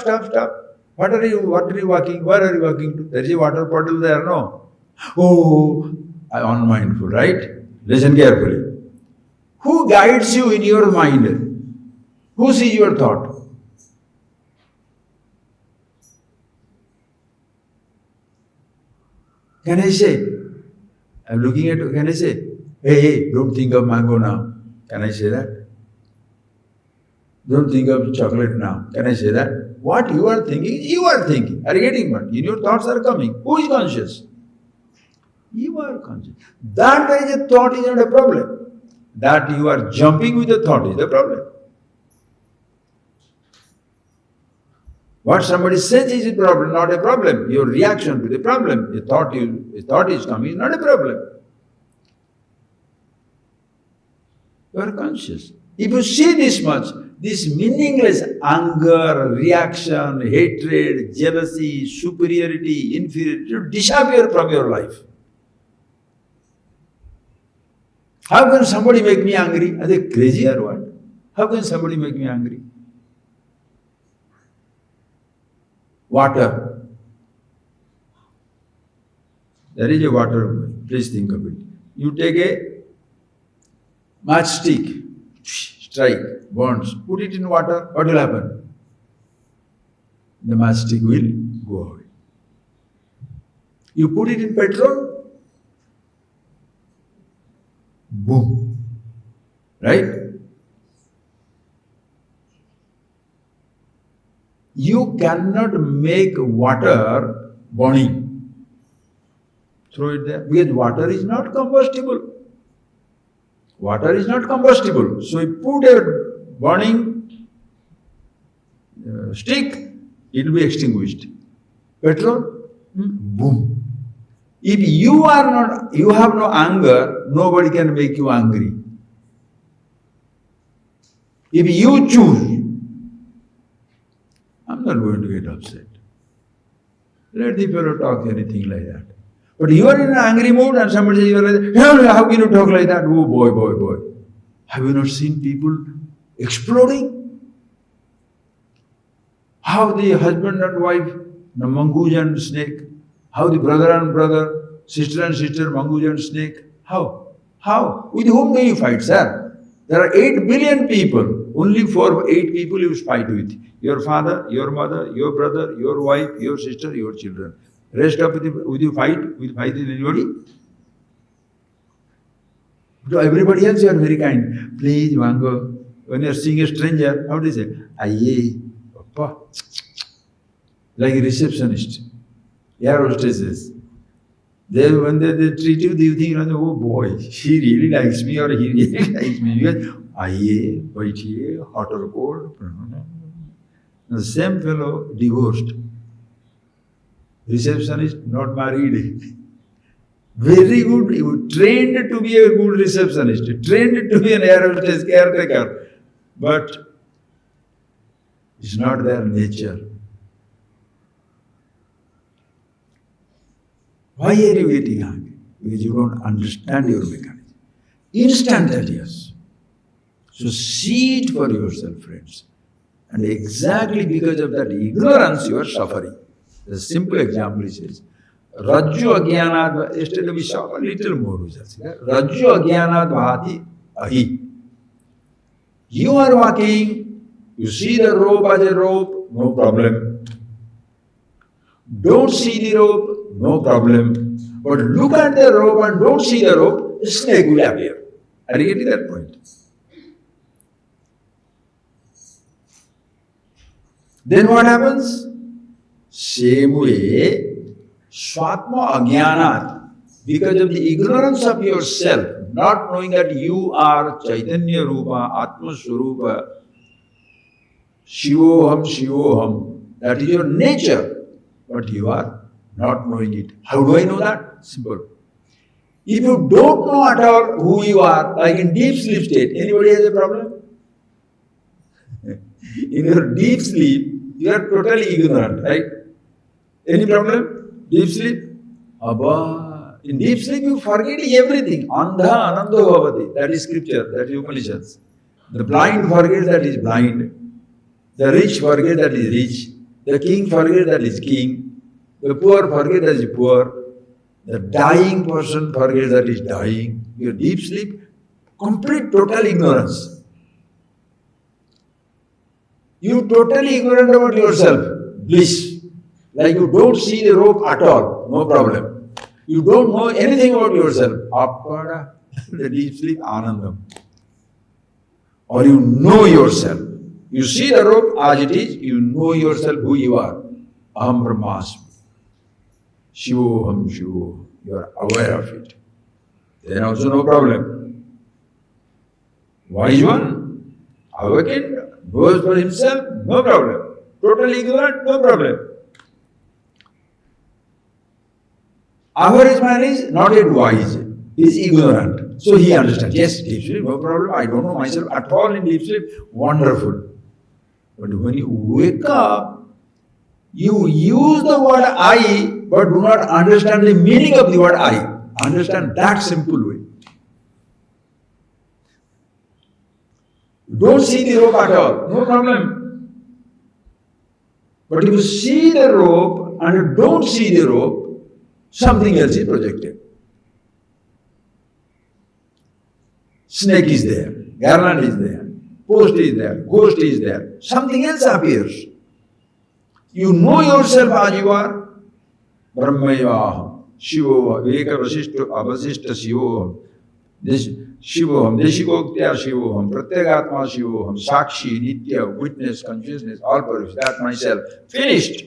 What are you walking? Where are you walking to? There is a water bottle there, no? Oh, I'm unmindful, right? Listen carefully. Who guides you in your mind? Who sees your thought? Can I say, I'm looking at you, can I say, hey, don't think of mango now. Can I say that? Don't think of chocolate now. Can I say that? What you are thinking, you are thinking. Are you getting what? Your thoughts are coming. Who is conscious? You are conscious. That there is a thought is not a problem. That you are jumping with the thought is the problem. What somebody says is a problem, not a problem. Your reaction to the problem, a thought is coming, is not a problem. You are conscious. If you see this much, this meaningless anger, reaction, hatred, jealousy, superiority, inferiority, will disappear from your life. How can somebody make me angry? Are they crazy or what? How can somebody make me angry? Water. There is a water, please think of it. You take a matchstick, strike, burns, put it in water, what will happen? The matchstick will go away. You put it in petrol, boom, right? You cannot make water burning. Throw it there. Because water is not combustible. Water is not combustible. So you put a burning stick, it will be extinguished. Petrol, boom. If you have no anger, nobody can make you angry. If you choose, I'm not going to get upset. Let the fellow talk anything like that. But you are in an angry mood and somebody says, how can you talk like that? Oh boy. Have you not seen people exploding? How the husband and wife, the mongoose and snake, how the brother and brother, sister and sister, mongoose and snake, how? How? With whom do you fight, sir? There are 8 billion people, only 8 people you fight with. Your father, your mother, your brother, your wife, your sister, your children. Rest of it, would you fight? Will you fight with anybody? To everybody else, you are very kind. Please, Wango. When you are seeing a stranger, how do you say? Aye, Papa. Like a receptionist, air hostesses. When they treat you, you think, oh boy, she really likes me or he really likes me. Because, aye, baithiye, hot or cold. The same fellow divorced. Receptionist, not married. Very good, he was trained to be a good receptionist, trained to be an air hostess, caretaker. But it's not their nature. Why are you getting angry? Because you don't understand your mechanism. Instantaneous. So see it for yourself, friends. And exactly because of that ignorance, you are suffering. The simple example is, Rajju Agyanad, yesterday we saw a little more results. Rajju Agyanad Bhati Ahi. You are walking, you see the rope as a rope, no problem. Don't see the rope, no problem. But look at the rope and don't see the rope, the snake will appear. Are you getting that point? Then what happens? Same way, Swatma Agyanat, because of the ignorance of yourself, not knowing that you are Chaitanya Rupa, Atma Swarupa, Shivoham, Shivoham, that is your nature, but you are not knowing it. How do I know that? Simple. If you don't know at all who you are, like in deep sleep state, anybody has a problem? In your deep sleep, you are totally ignorant, right? Any problem? Deep sleep? Abba. In deep sleep, you forget everything. Andha anando bhavati. That is scripture, that is Upanishads. The blind forgets that is blind. The rich forget that is rich. The king forget that is king. The poor forget that is poor. The dying person forgets that is dying. Your deep sleep, complete total ignorance. You totally ignorant about yourself. Bliss. Like you don't see the rope at all. No problem. You don't know anything about yourself. Appada, the deep sleep, anandam. Or you know yourself. You see the rope as it is, you know yourself who you are. Aham Brahmasmi. Shivoham Shivoham. You are aware of it. Then also no problem. Wise one, awakened, goes for himself, no problem. Totally ignorant, no problem. Average man is not yet wise, he is ignorant. So he understands, yes, deep sleep, no problem, I don't know myself at all in deep sleep, wonderful. But when you wake up, you use the word I, but do not understand the meaning of the word I. Understand that simple way. Don't see the rope at all, no problem. But if you see the rope and you don't see the rope, something else is projected. Snake is there, garland is there, post is there, ghost is there, something else appears. You know yourself as you are. Brahmayaham, Shivoham, Viveka Vasishta, Avasishta Shivoham, Shivoham, Deshikoktya Shivoham, Pratyagatma Shivoham, Sakshi, Nitya, witness, consciousness, all purpose, that myself. Finished.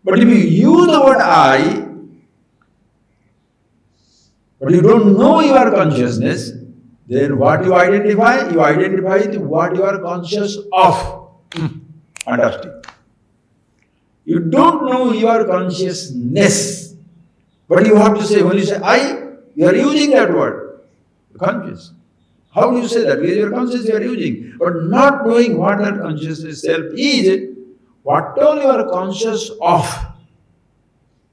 But if you use the word I, but you don't know your consciousness, then what you identify? You identify what you are conscious of. Fantastic. You don't know your consciousness, but you have to say, when you say I, you are using that word, conscious. How do you say that? Because your consciousness you are using, but not knowing what that consciousness self is, what all you are conscious of.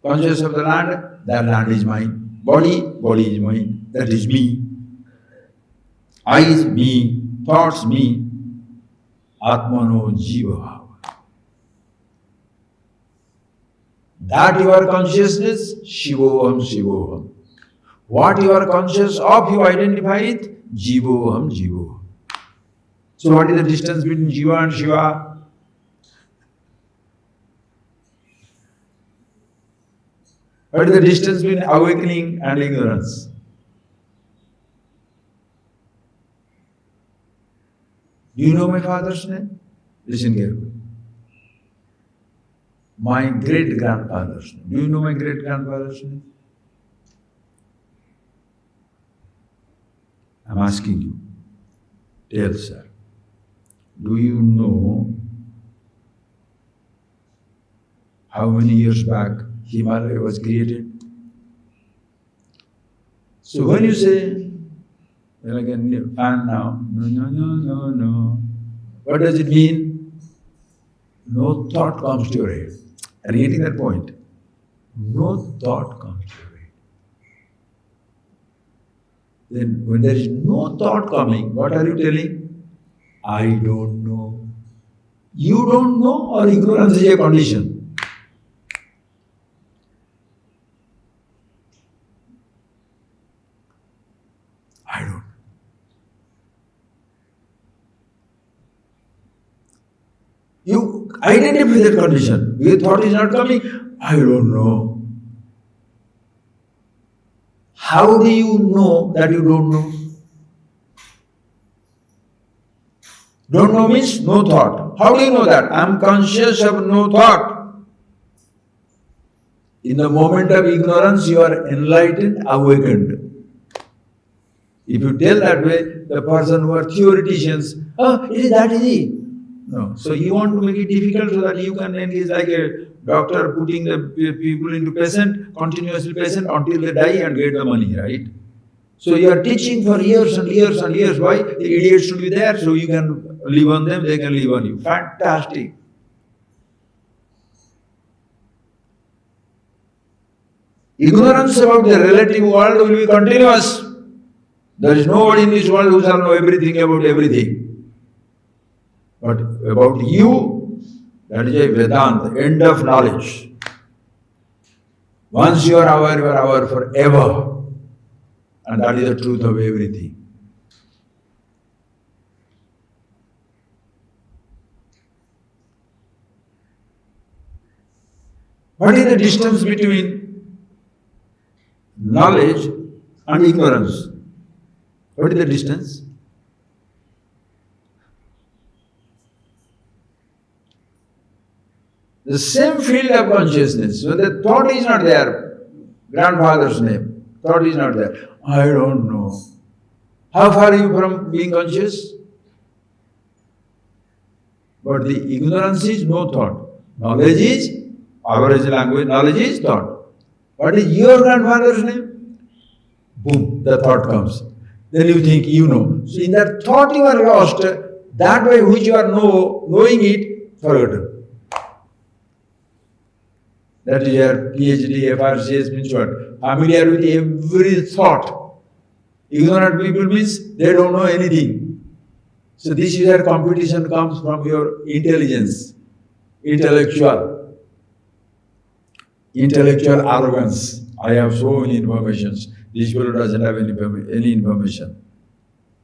Conscious of the land, that land is mine. Body, body is mine. That is me. Eyes me, thoughts me, Atmano Jiva. That your consciousness, Shivoham, Shivoham. What you are conscious of, you identify it, Jivoham, Jivoham. So what is the distance between Jiva and Shiva? What is the distance between awakening and ignorance? Do you know my father's name? Listen carefully. My great-grandfather's name. Do you know my great-grandfather's name? I'm asking you. Tell, sir. Do you know how many years back Himalaya was created? So when you say, well, like a fan now, no. What does it mean? No thought comes to your head. Are you getting that point? No thought comes to your head. Then when there is no thought coming, what are you telling? I don't know. You don't know, or ignorance is a condition? I don't know. You identify that condition. Your thought is not coming. I don't know. How do you know that you don't know? Don't know means no thought. How do you know that? I am conscious of no thought. In the moment of ignorance, you are enlightened, awakened. If you tell that way, the person who are theoreticians, it is that easy. No. So you want to make it difficult so that you can engage like a doctor putting the people into patient, continuously patient until they die and get the money, right? So you are teaching for years and years and years. Why? The idiots should be there so you can live on them, they can live on you. Fantastic. Ignorance about the relative world will be continuous. There is nobody in this world who shall know everything about everything. But about you, that is a Vedanta, end of knowledge. Once you are aware forever. And that is the truth of everything. What is the distance between knowledge and ignorance? What is the distance? The same field of consciousness. When the thought is not there, grandfather's name, thought is not there. I don't know. How far are you from being conscious? But the ignorance is no thought. Knowledge is, average language, knowledge is thought. What is your grandfather's name? Boom, the thought comes. Then you think you know. So in that thought you are lost, that way which you are knowing it, forgotten. That is your PhD, FRCS means what? Familiar with every thought. Ignorant people means they don't know anything. So this is where competition comes from your intelligence, intellectual arrogance. I have so many informations. This fellow doesn't have any information.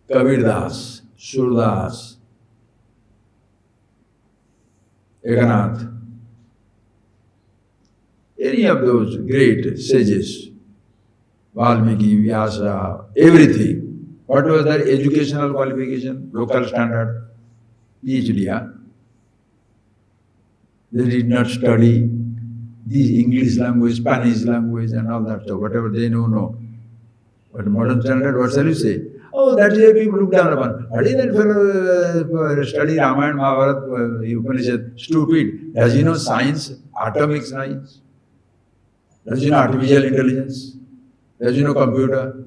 Kabir Das, Surdas, Ekanath, any of those great sages, Valmiki, Vyasa, everything. What was their educational qualification? Local standard, PhD. They did not study the English language, Spanish language and all that stuff, whatever they know. But modern standard, what shall you say? Oh, that is why people look down upon. What is that fellow study Ramayana, Mahabharata, Upanishad? Stupid. Does he know science, atomic science? Does he know artificial intelligence? Does he know computer?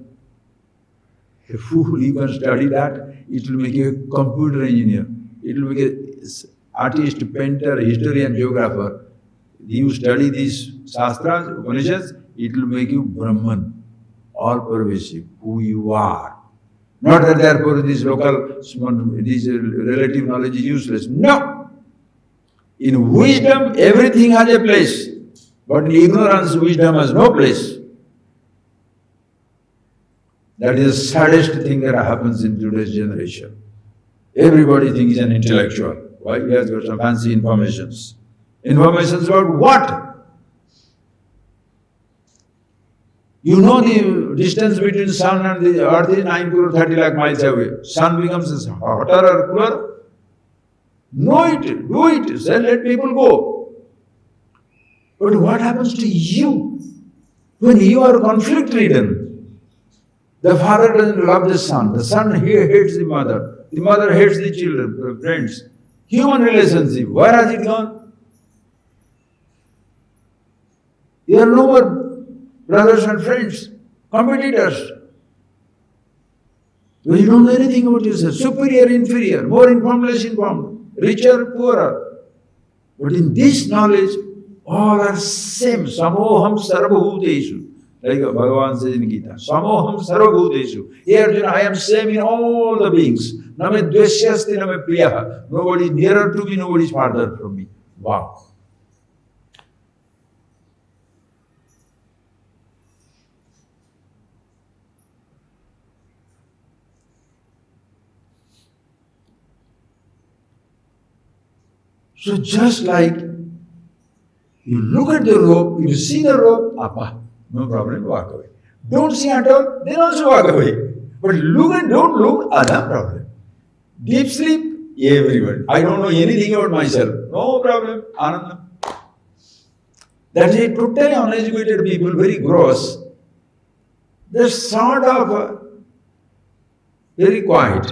A fool, you can study that, it will make you a computer engineer. It will make an artist, painter, historian, geographer. You study these Shastras, Upanishads, it will make you Brahman, all pervasive, who you are. Not that therefore this relative knowledge is useless. No! In wisdom, everything has a place. But in ignorance, wisdom has no place. That is the saddest thing that happens in today's generation. Everybody thinks he's an intellectual. Why? He has got some fancy informations. Informations about what? You know the distance between sun and the earth is 9 crore 30 lakh miles away. Sun becomes hotter or cooler? Know it, do it, then let people go. But what happens to you when you are conflict-ridden? The father doesn't love the son hates the mother hates the children, friends. Human relationship, where has it gone? You are no more brothers and friends, competitors. You don't know anything about yourself. Superior, inferior, more informed, less informed, richer, poorer. But in this knowledge, all are same. Samoham sarvabhuteshu. Like Bhagavan says in Gita. Samoham sarvabhuteshu. Here, Arjuna, I am same in all the beings. Name dveshyasti name priyaha. Nobody is nearer to me, nobody is farther from me. Wow. So just like you look at the rope, you see the rope, appa, no problem, walk away. Don't see at all, then also walk away. But look and don't look, other problem. Deep sleep, everyone. I don't know anything about myself. No problem, ananda. That is totally uneducated people, very gross. They're sort of very quiet,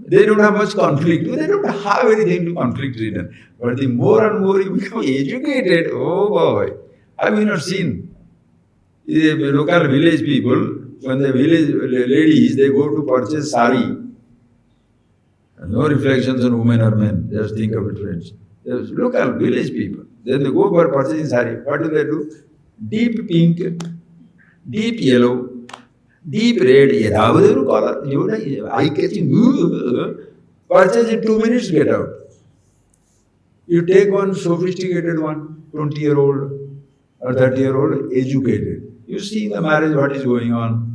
They don't have much conflict. They don't have anything to conflict ridden. But the more and more you become educated, oh boy, have you not seen? The local village people, when the village ladies, they go to purchase sari. No reflections on women or men. Just think of it, friends. There's local village people. Then they go for purchasing sari. What do? Deep pink, deep yellow, deep red, yadavaru color, eye-catching, purchase in 2 minutes, get out. You take one sophisticated one, 20-year-old or 30-year-old, educated. You see the marriage, what is going on.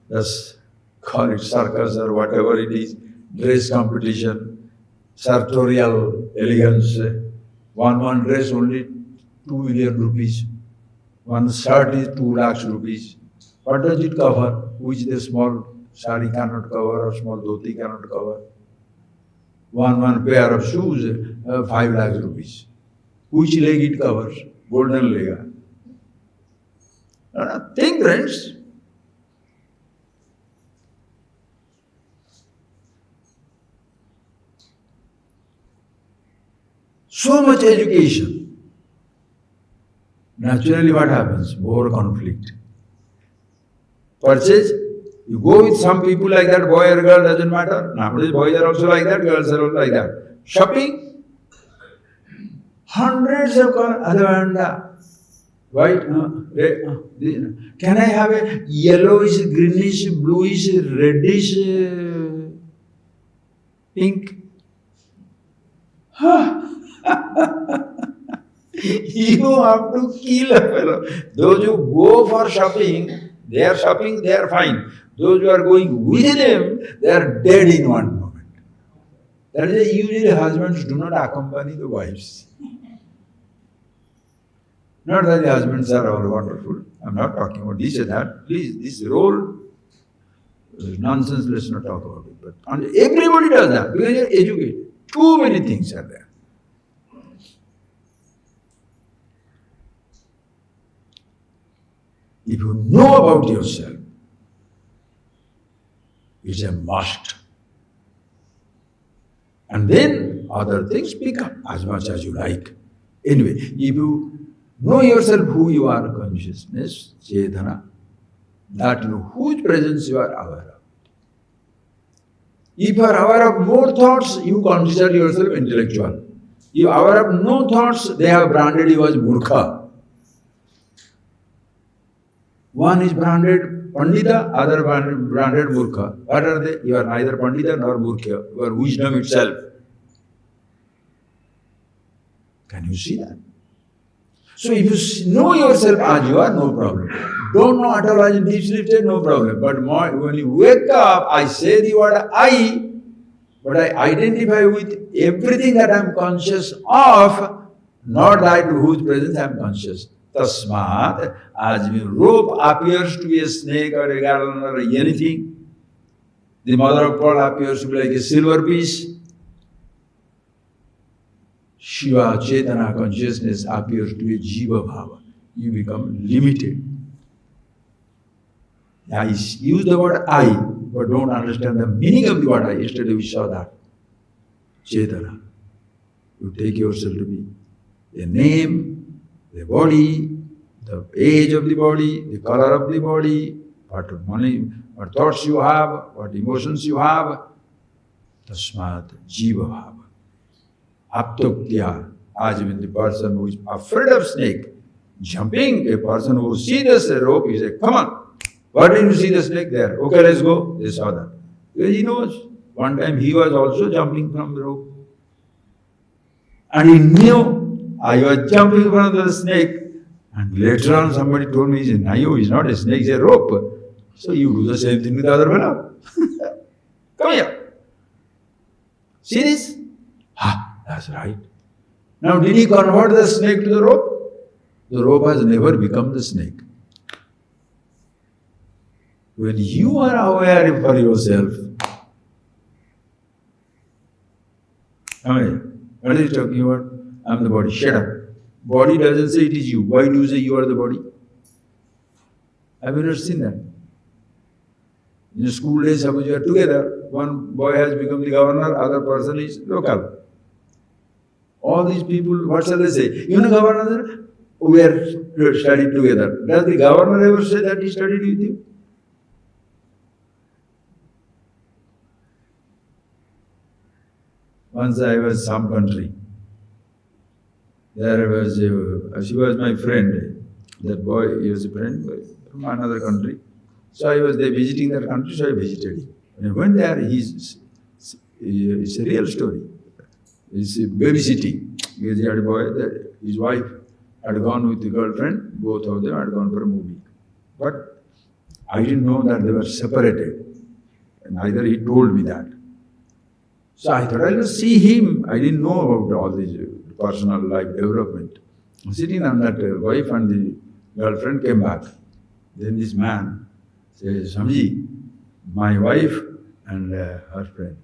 Just call it circus or whatever it is, dress competition, sartorial elegance. One dress only 2 million rupees. One shirt is 2 lakhs rupees. What does it cover? Which the small sari cannot cover or small dhoti cannot cover. One pair of shoes, 5 lakhs rupees. Which leg it covers? Golden leg. Think, friends. So much education. Naturally, what happens? More conflict. Purchase, you go with some people like that, boy or girl, doesn't matter. Nowadays, boys are also like that, girls are also like that. Shopping, hundreds of colors. White, red, can I have a yellowish, greenish, bluish, reddish, pink? You have to kill a fellow. Those who go for shopping, they are fine. Those who are going with them, they are dead in one moment. That is why usually husbands do not accompany the wives. Not that the husbands are all wonderful. I'm not talking about this or that. Please, this role is nonsense, let's not talk about it. But everybody does that because they are educated. Too many things are there. If you know about yourself, it's a must. And then other things pick up as much as you like. Anyway, if you know yourself who you are, consciousness, Chetana, that you know whose presence you are aware of. If you are aware of more thoughts, you consider yourself intellectual. If you are aware of no thoughts, they have branded you as murkha. One is branded Pandita, other branded Murkha. What are they? You are neither Pandita nor Murkha. You are wisdom itself. Can you see that? So if you know yourself as you are, no problem. Don't know at all as in deep sleep state, no problem. But when you wake up, I say the word I, but I identify with everything that I am conscious of, not that to whose presence I am conscious. Tasmat, as when rope appears to be a snake or a garland or anything, the mother of pearl appears to be like a silver piece. Shiva, Chetana, consciousness appears to be Jiva Bhava. You become limited. I use the word I, but don't understand the meaning of the word I. Yesterday we saw that. Chetana. You take yourself to be the name, the body, the age of the body, the color of the body, what money, what thoughts you have, what emotions you have. Tasmat Jiva Bhava. Aptoktya, as when the person who is afraid of snake, jumping, a person who sees the rope, he says, come on, why didn't you see the snake there? Okay, let's go. They saw that. Because he knows, one time he was also jumping from the rope. And he knew I was jumping from the snake. And later on somebody told me, he said, no, it's not a snake, it's a rope. So you do the same thing with the other fellow. Come here. See this? That's right. Now, did he convert the snake to the rope? The rope has never become the snake. When you are aware for yourself, what are you talking about? I'm the body. Shut up. Body doesn't say it is you. Why do you say you are the body? Have you not seen that? In the school days, suppose you are together, one boy has become the governor, other person is local. All these people, what shall they say? You know, governor, we are studied together. Does the governor ever say that he studied with you? Once I was some country. There was, she was my friend. That boy, he was a friend from another country. So I was there visiting that country, so I visited him. When I went there, it's a real story. He's babysitting. Because he had a boy, his wife had gone with the girlfriend, both of them had gone for a movie. But I didn't know that they were separated. Neither he told me that. So I thought I'll just see him. I didn't know about all this personal life development. Sitting on that wife and the girlfriend came back. Then this man says, Swamiji, my wife and her friend.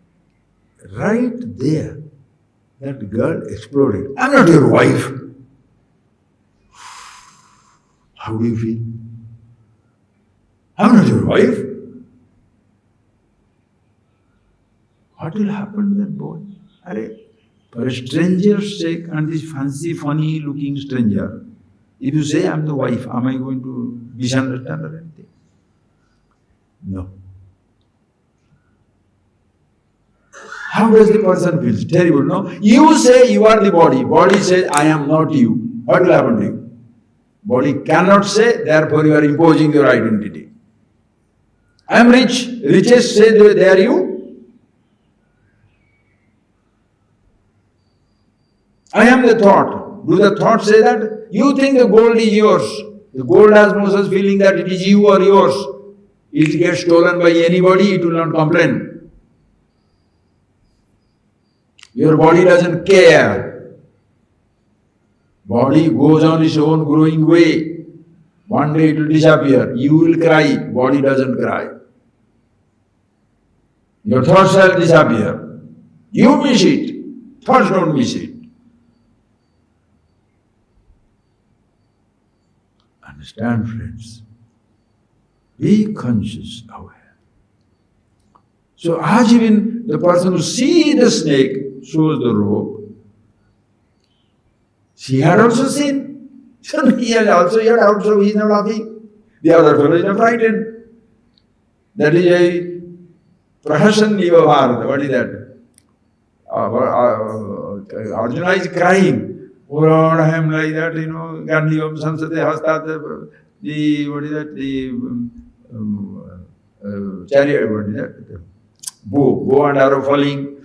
Right there, that girl exploded. I'm not your wife. How do you feel? I'm not your wife. What will happen to that boy? For a stranger's sake, and this fancy, funny looking stranger, if you say I'm the wife, am I going to misunderstand or anything? No. How does the person feel? It's terrible, no? You say you are the body. Body says, I am not you. What will happen to you? Body cannot say, therefore you are imposing your identity. I am rich. Richest say they are you. I am the thought. Do the thought say that? You think the gold is yours. The gold has no such feeling that it is you or yours. If it gets stolen by anybody, it will not complain. Your body doesn't care. Body goes on its own growing way. One day it will disappear. You will cry. Body doesn't cry. Your thoughts shall disappear. You miss it. Thoughts don't miss it. Understand, friends? Be conscious, aware. So, as even the person who sees the snake shows the rope, she had also seen. So he had also heard out, so he is not laughing. The other fellow is not frightened. That is a Prahashan Niva. What is that? Arjuna is crying. Oh Lord, I am like that, Gandhi Om Sansate Hastat, what is that? chariot, what is that? Bow and arrow falling.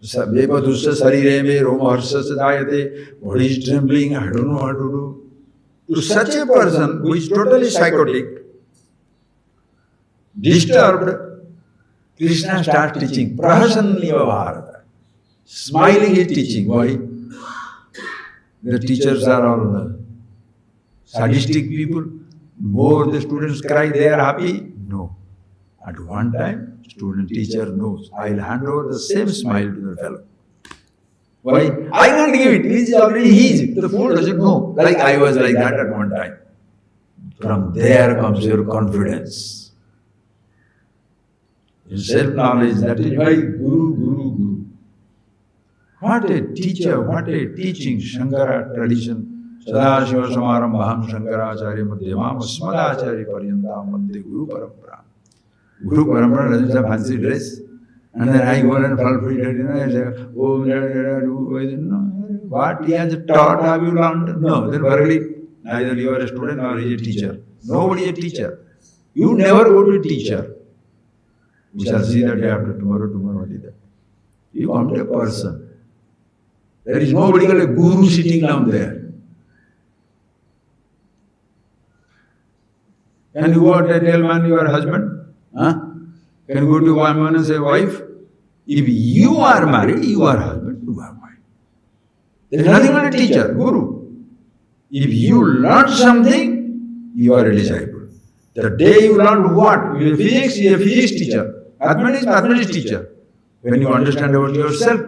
Vepatussa sarire me romaharsa sadayate. Body is trembling, I don't know what to do. To such a person who is totally psychotic, disturbed, Krishna starts teaching. Prahasanniva Bharata. Smiling is teaching. Why? The teachers are all sadistic people. More the students cry, they are happy. No. At one time, student teacher knows, I will hand over the same smile to the fellow. Why? I can't give it. It is already his. The fool doesn't know. Like I was like that at one time. From there comes your confidence. In self-knowledge, that is why Guru. What a teacher, what a teaching. Shankara tradition. Sadashiva Samarambham Shankaracharya Madhyamam Asmadacharya Paryantam Vande Guru Parampara. Guru Parampara doesn't have fancy dress. And then I go and fulfill it. I say, oh, no. What he has taught, have you learned? No, then verily, neither you are a student nor he is a teacher. Nobody is a teacher. You never go to a teacher. We shall see that day after tomorrow, what is that? You come to a person. There is nobody called a guru sitting down there. Can you go out and tell man you are husband? Huh? Can you go to one man and say wife? If you are married, you are husband, you are wife. There is nothing but a teacher, guru. If you learn something, you are a disciple. The day you learn what? You are physics, you are a physics teacher. Mathematics teacher. When you understand about yourself,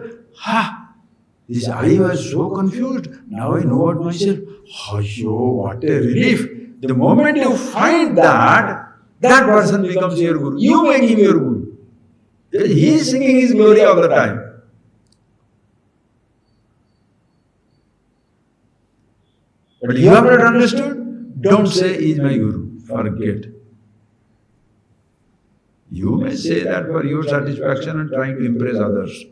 this I was so confused. Now I know about myself. What a relief. The moment you find that person becomes your guru. You make him your guru. He is singing his glory all the time. But you have not understood, don't say he is my guru. Forget. You may say that for your satisfaction and trying to impress others.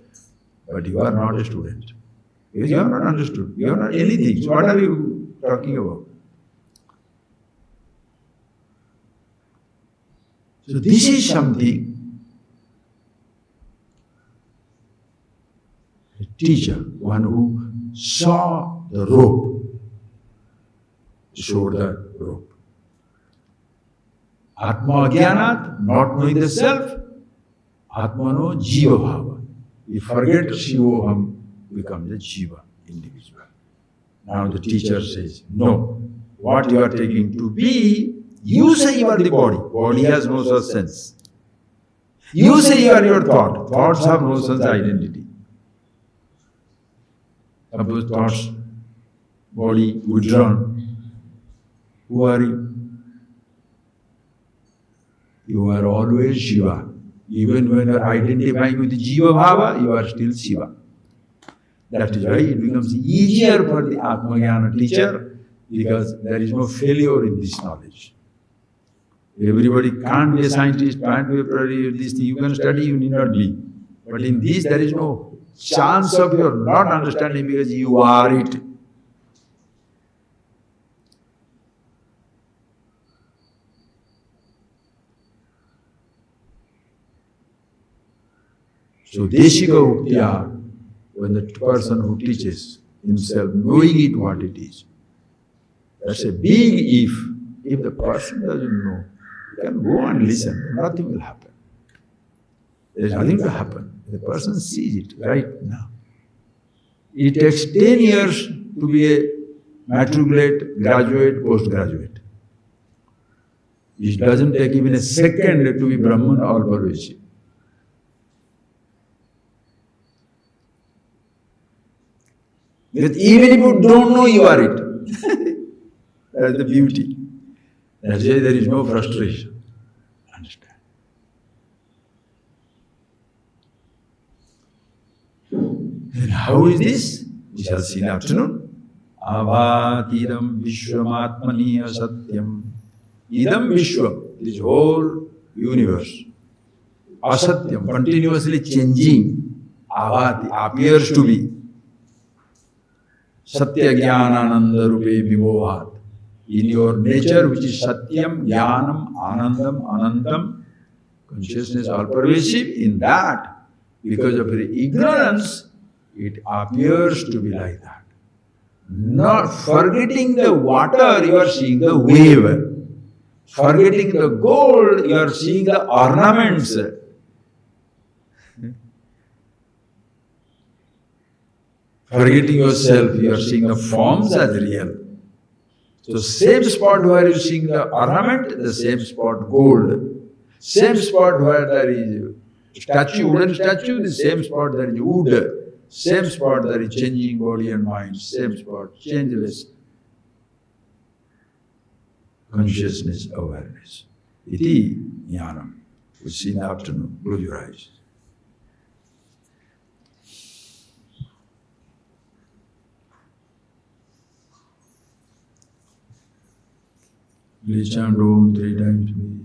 But you are not a student. Because you have not understood. You are not anything. So what are you talking about? So this is something a teacher, one who saw the rope, showed the rope. Atma Agyanat, not knowing the self, Atmano Jiva Bhava. You forget Shivoham, becomes a Jiva, individual. Now the teacher says, no, what you are taking to be, you say you are the body. Body has no such sense. You say you are your thought. Thoughts have no such identity. Suppose thoughts, body withdrawn. Who are you? You are always Shiva. Even when you are identifying with the Jiva Bhava, you are still Shiva. That is why it becomes easier for the Atmajnana teacher, because there is no failure in this knowledge. Everybody can't be a scientist, can't be a this thing. You can study, you need not be. But in this, there is no chance of your not understanding, because you are it. So Deshika Uktya, when the person who teaches himself, knowing it what it is, that's a big if. If the person doesn't know, you can go and listen, nothing will happen. There is nothing to happen. The person sees it right now. It takes 10 years to be a matriculate, graduate, postgraduate. It doesn't take even a second to be Brahman or Parveshi. Because even if you don't know, you are it. That's the beauty. That's why there is no frustration. Understand? And how is this? We shall see in the afternoon. Abhatidam vishwamatmani asatyam. Idam vishwam, this whole universe. Asatyam, continuously changing. Abhati, appears to be. Satya Jnanananda Rupe Vibhovat. in your nature, which is Satyam, Jnanam, Anandam, Anantam, consciousness all pervasive, in that, because of your ignorance, it appears to be like that. Not forgetting the water, you are seeing the wave. Forgetting the gold, you are seeing the ornaments. Forgetting yourself, you are seeing the forms as real. So same spot where you are seeing the ornament, the same spot gold. Same spot where there is statue, wooden statue, the same spot there is wood. Same spot there is changing body and mind. Same spot, changeless. Consciousness, awareness. Iti jnanam. We see in the afternoon. Close your eyes. Please chant Om 3 times.